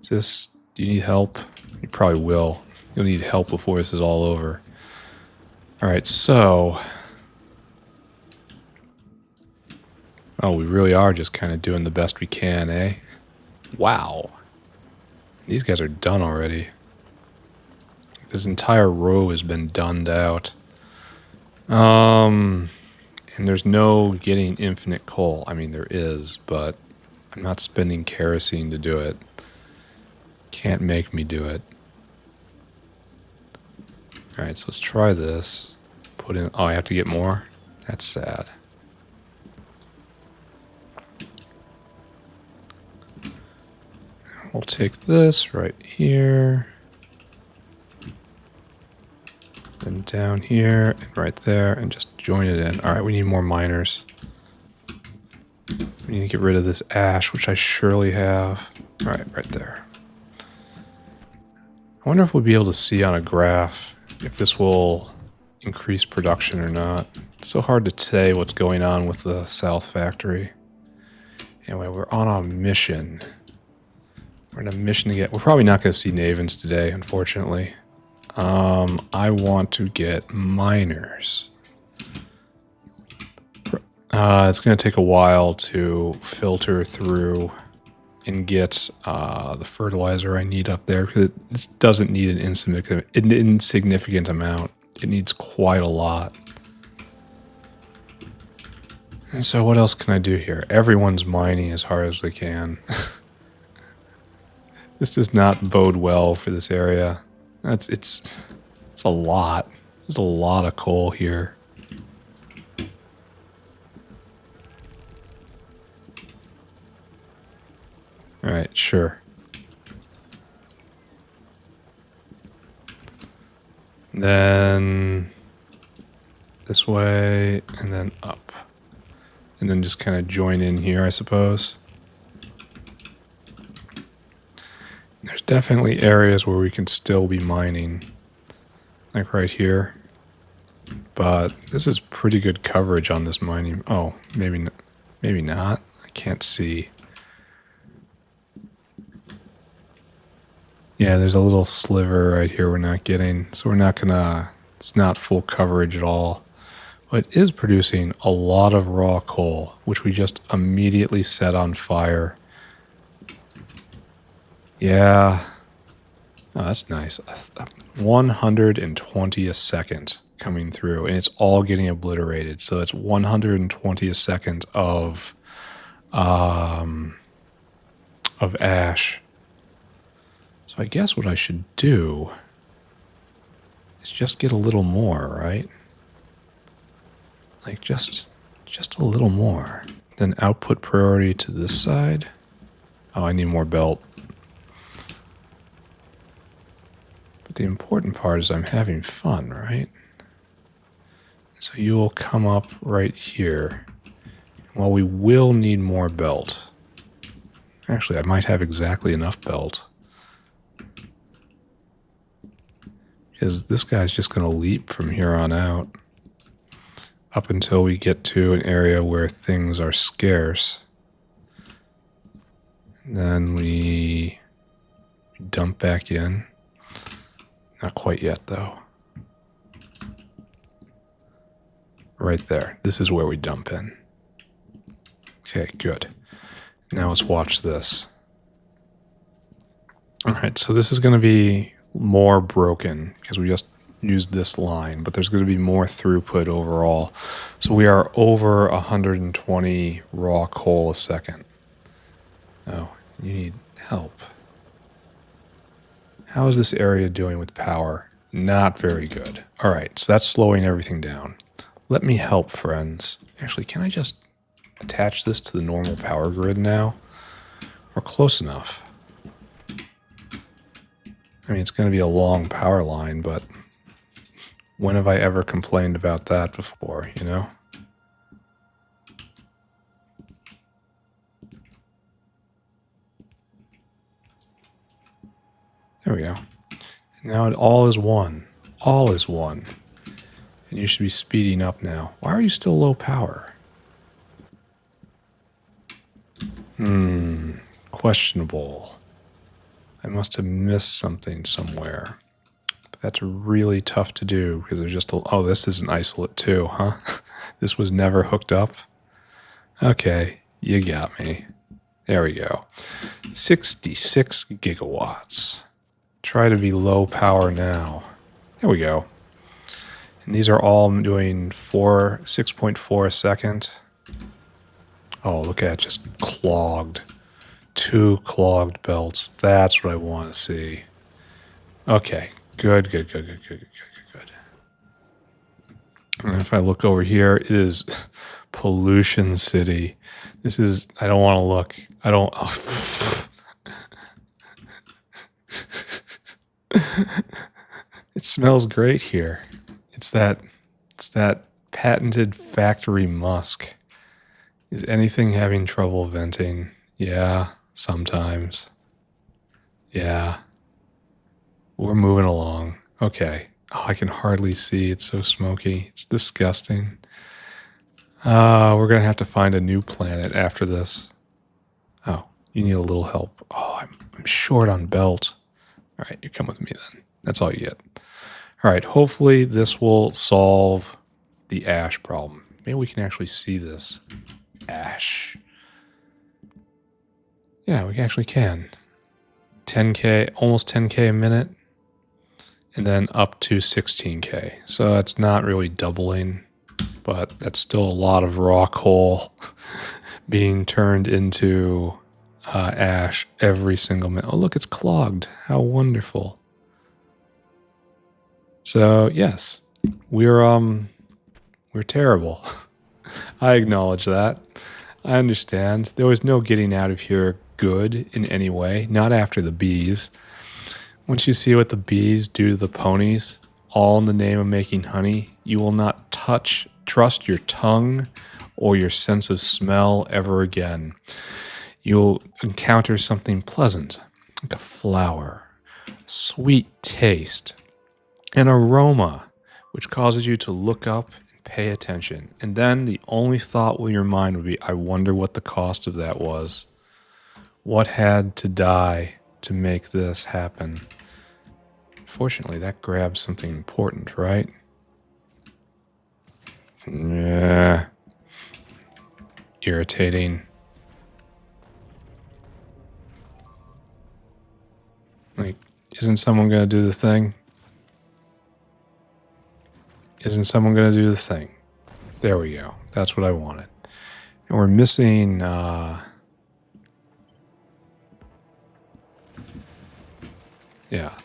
this, do you need help? You probably will. You'll need help before this is all over. All right, so... Oh, we really are just kind of doing the best we can, eh? Wow. These guys are done already. This entire row has been dunned out. And there's no getting infinite coal. I mean, there is, but I'm not spending kerosene to do it. Can't make me do it. Alright, so let's try this. Put in... Oh, I have to get more? That's sad. We'll take this right here. Then down here and right there and just join it in. Alright, we need more miners. We need to get rid of this ash, which I surely have. Alright, right there. I wonder if we'll be able to see on a graph if this will increase production or not. It's so hard to say what's going on with the South Factory. Anyway, we're on a mission. We're on a mission to get... We're probably not going to see Navens today, unfortunately. I want to get miners. It's going to take a while to filter through and get the fertilizer I need up there, because it doesn't need an insignificant amount. It needs quite a lot. And so what else can I do here? Everyone's mining as hard as they can. This does not bode well for this area. It's a lot. There's a lot of coal here. Alright, sure. Then this way, and then up. And then just kind of join in here, I suppose. definitely areas where we can still be mining, like right here. But this is pretty good coverage on this mining. Oh, maybe not. I can't see. Yeah, there's a little sliver right here we're not getting. So we're not gonna, it's not full coverage at all. But it is producing a lot of raw coal, which we just immediately set on fire. Yeah. Oh, that's nice. 120 a second coming through, and it's all getting obliterated. So it's 120 a second of ash. So I guess what I should do is just get a little more, right? Like just a little more. Then output priority to this side. Oh, I need more belt. But the important part is I'm having fun, right? So you will come up right here. Well, we will need more belt. Actually, I might have exactly enough belt. Because this guy's just going to leap from here on out. Up until we get to an area where things are scarce. And then we dump back in. Not quite yet, though. Right there. This is where we dump in. Okay, good. Now let's watch this. Alright, so this is going to be more broken because we just used this line, but there's going to be more throughput overall. So we are over 120 raw coal a second. Oh, you need help. How is this area doing with power? Not very good. Alright, so that's slowing everything down. Let me help, friends. Actually, can I just attach this to the normal power grid now? We're close enough. I mean, it's going to be a long power line, but when have I ever complained about that before, you know? There we go. Now it all is one. All is one. And you should be speeding up now. Why are you still low power? Questionable. I must have missed something somewhere. But that's really tough to do because there's just a... Oh, this is an isolate too, huh? This was never hooked up? Okay, you got me. There we go. 66 gigawatts. Try to be low power now. There we go. And these are all doing 6.4 a second. Oh, look at it, just clogged. 2 clogged belts. That's what I want to see. Okay, good. And if I look over here, it is Pollution City. This is, I don't want to look. I don't... Oh. It smells great here. It's that patented factory musk. Is anything having trouble venting? Yeah, sometimes. Yeah. We're moving along. Okay. Oh, I can hardly see. It's so smoky. It's disgusting. We're going to have to find a new planet after this. Oh, you need a little help. Oh, I'm short on belt. All right, you come with me then. That's all you get. All right, hopefully this will solve the ash problem. Maybe we can actually see this. Ash. Yeah, we actually can. 10K, almost 10K a minute. And then up to 16K. So that's not really doubling, but that's still a lot of raw coal being turned into ash every single minute. Oh, look, it's clogged. How wonderful. So, yes, we're terrible. I acknowledge that. I understand. There was no getting out of here good in any way, not after the bees. Once you see what the bees do to the ponies, all in the name of making honey, you will not trust your tongue or your sense of smell ever again. You'll encounter something pleasant, like a flower, sweet taste, an aroma, which causes you to look up and pay attention. And then the only thought in your mind would be, I wonder what the cost of that was. What had to die to make this happen? Fortunately, that grabs something important, right? Yeah. Irritating. Like, isn't someone going to do the thing? Isn't someone going to do the thing? There we go. That's what I wanted. And we're missing... yeah,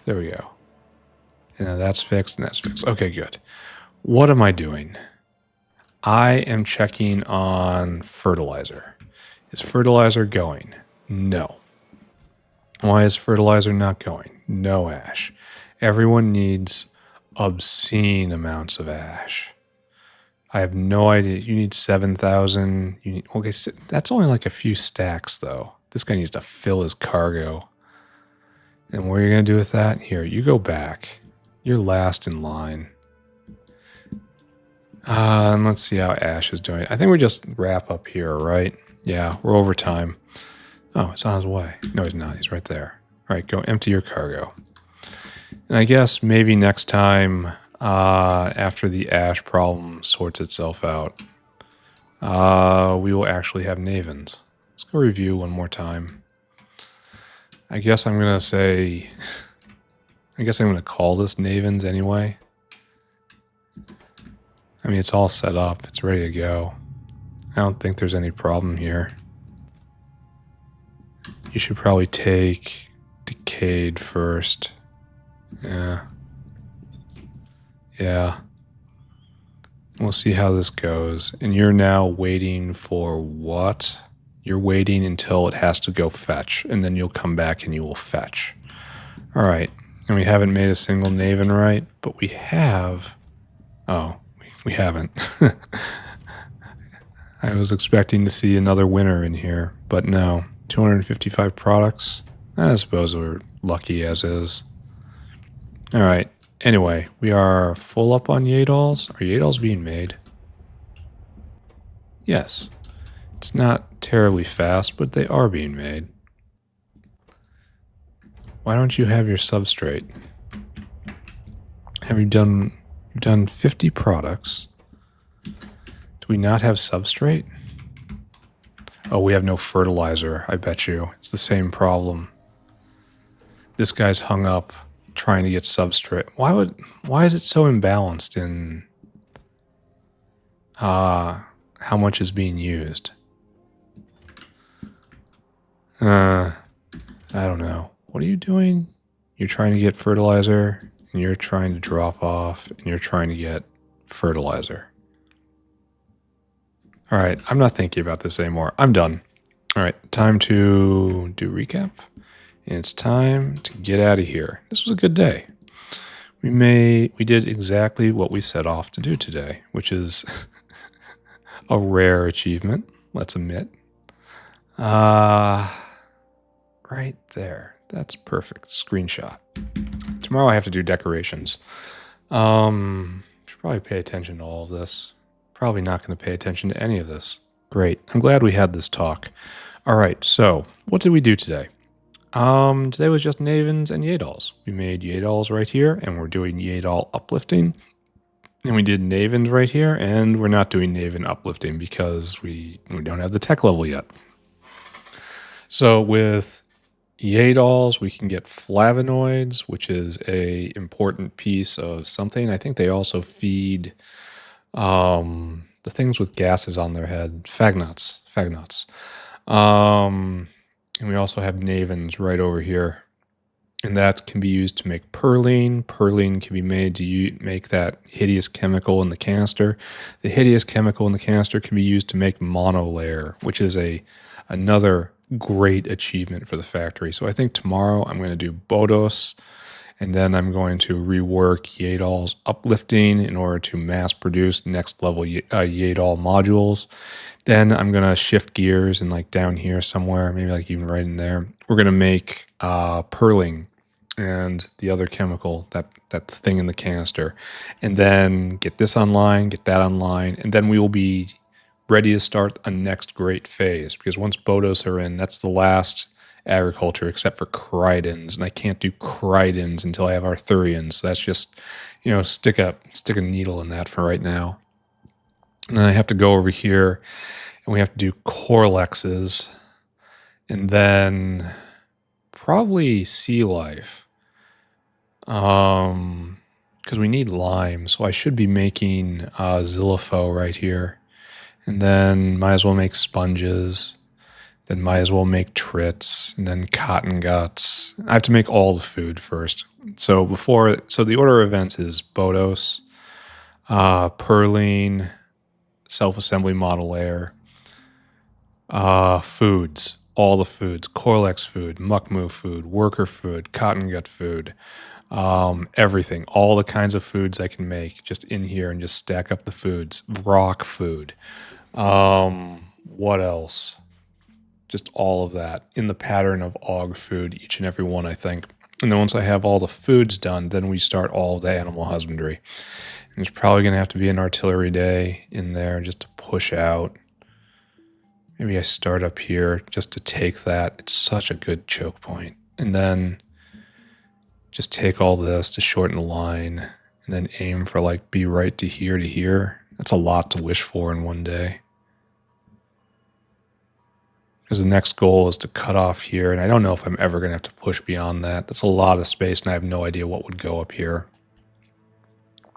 there we go. And that's fixed and that's fixed. Okay, good. What am I doing? I am checking on fertilizer. Is fertilizer going? No. Why is fertilizer not going? No ash. Everyone needs obscene amounts of ash. I have no idea. You need 7,000. You need, okay, that's only like a few stacks, though. This guy needs to fill his cargo. And what are you going to do with that? Here, you go back. You're last in line. And let's see how Ash is doing. I think we just wrap up here, right? Yeah, we're over time. Oh, it's on his way. No, he's not. He's right there. All right, go empty your cargo. And I guess maybe next time, after the Ash problem sorts itself out, we will actually have Navens. Let's go review one more time. I guess I'm going to say... I guess I'm going to call this Navens anyway. I mean, it's all set up. It's ready to go. I don't think there's any problem here. You should probably take Decayed first. Yeah. Yeah. We'll see how this goes. And you're now waiting for what? You're waiting until it has to go fetch, and then you'll come back and you will fetch. All right. And we haven't made a single Naven right, but we have... Oh, we haven't. I was expecting to see another winner in here, but no. 255 products. I suppose we're lucky as is. All right. Anyway, we are full up on Yaedols. Are Yaedols being made? Yes. It's not terribly fast, but they are being made. Why don't you have your substrate? Have you done 50 products? Do we not have substrate? Oh, we have no fertilizer, I bet you. It's the same problem. This guy's hung up trying to get substrate. Why is it so imbalanced in how much is being used? I don't know. What are you doing? You're trying to get fertilizer, and you're trying to drop off, and you're trying to get fertilizer. All right, I'm not thinking about this anymore. I'm done. All right, time to do recap. And it's time to get out of here. This was a good day. We did exactly what we set off to do today, which is a rare achievement, let's admit. Right there. That's perfect. Screenshot. Tomorrow I have to do decorations. Should probably pay attention to all of this. Probably not going to pay attention to any of this. Great. I'm glad we had this talk. All right. So what did we do today? Today was just Navens and Yaedols. We made Yaedols right here, and we're doing Yaedol Uplifting. And we did Navens right here, and we're not doing Naven Uplifting because we don't have the tech level yet. So with Yaedols, we can get flavonoids, which is a important piece of something. I think they also feed the things with gases on their head, fagnots. And we also have Navens right over here. And that can be used to make Perelene. Perelene can be made to make that hideous chemical in the canister. The hideous chemical in the canister can be used to make Monolayer, which is another great achievement for the factory. So I think tomorrow I'm going to do Bodos, And then I'm going to rework Yaedol's Uplifting in order to mass produce next level Yaedol modules. Then I'm going to shift gears and like down here somewhere, maybe like even right in there, we're going to make Perelene and the other chemical, that thing in the canister. And then get this online, get that online, and then we will be ready to start a next great phase. Because once Bodos are in, that's the last agriculture except for Cridans, and I can't do Cridans until I have Arthurians. So that's just, stick a needle in that for right now. And then I have to go over here and we have to do Corlexes, and then probably sea life. Because we need lime, so I should be making Zilipho right here. And then might as well make sponges. Then might as well make trits, and then cotton guts. I have to make all the food first. So the order of events is Bodos, Perelene, self-assembly Monolayer, foods, all the foods, Corlex food, Muckmoo food, worker food, cotton gut food, everything, all the kinds of foods I can make just in here and just stack up the foods. Rock food. What else? Just all of that in the pattern of Og food, each and every one, I think. And then once I have all the foods done, then we start all the animal husbandry. And it's probably going to have to be an artillery day in there just to push out. Maybe I start up here just to take that. It's such a good choke point. And then just take all this to shorten the line and then aim for like be right to here to here. That's a lot to wish for in one day. Because the next goal is to cut off here, and I don't know if I'm ever going to have to push beyond that. That's a lot of space, and I have no idea what would go up here.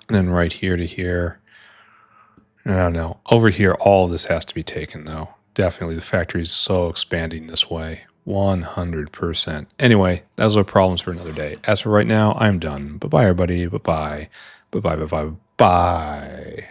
And then right here to here. I don't know. Over here, all of this has to be taken, though. Definitely, the factory is so expanding this way. 100%. Anyway, those are problems for another day. As for right now, I'm done. Bye-bye, everybody. Bye-bye. Bye-bye, bye-bye, bye.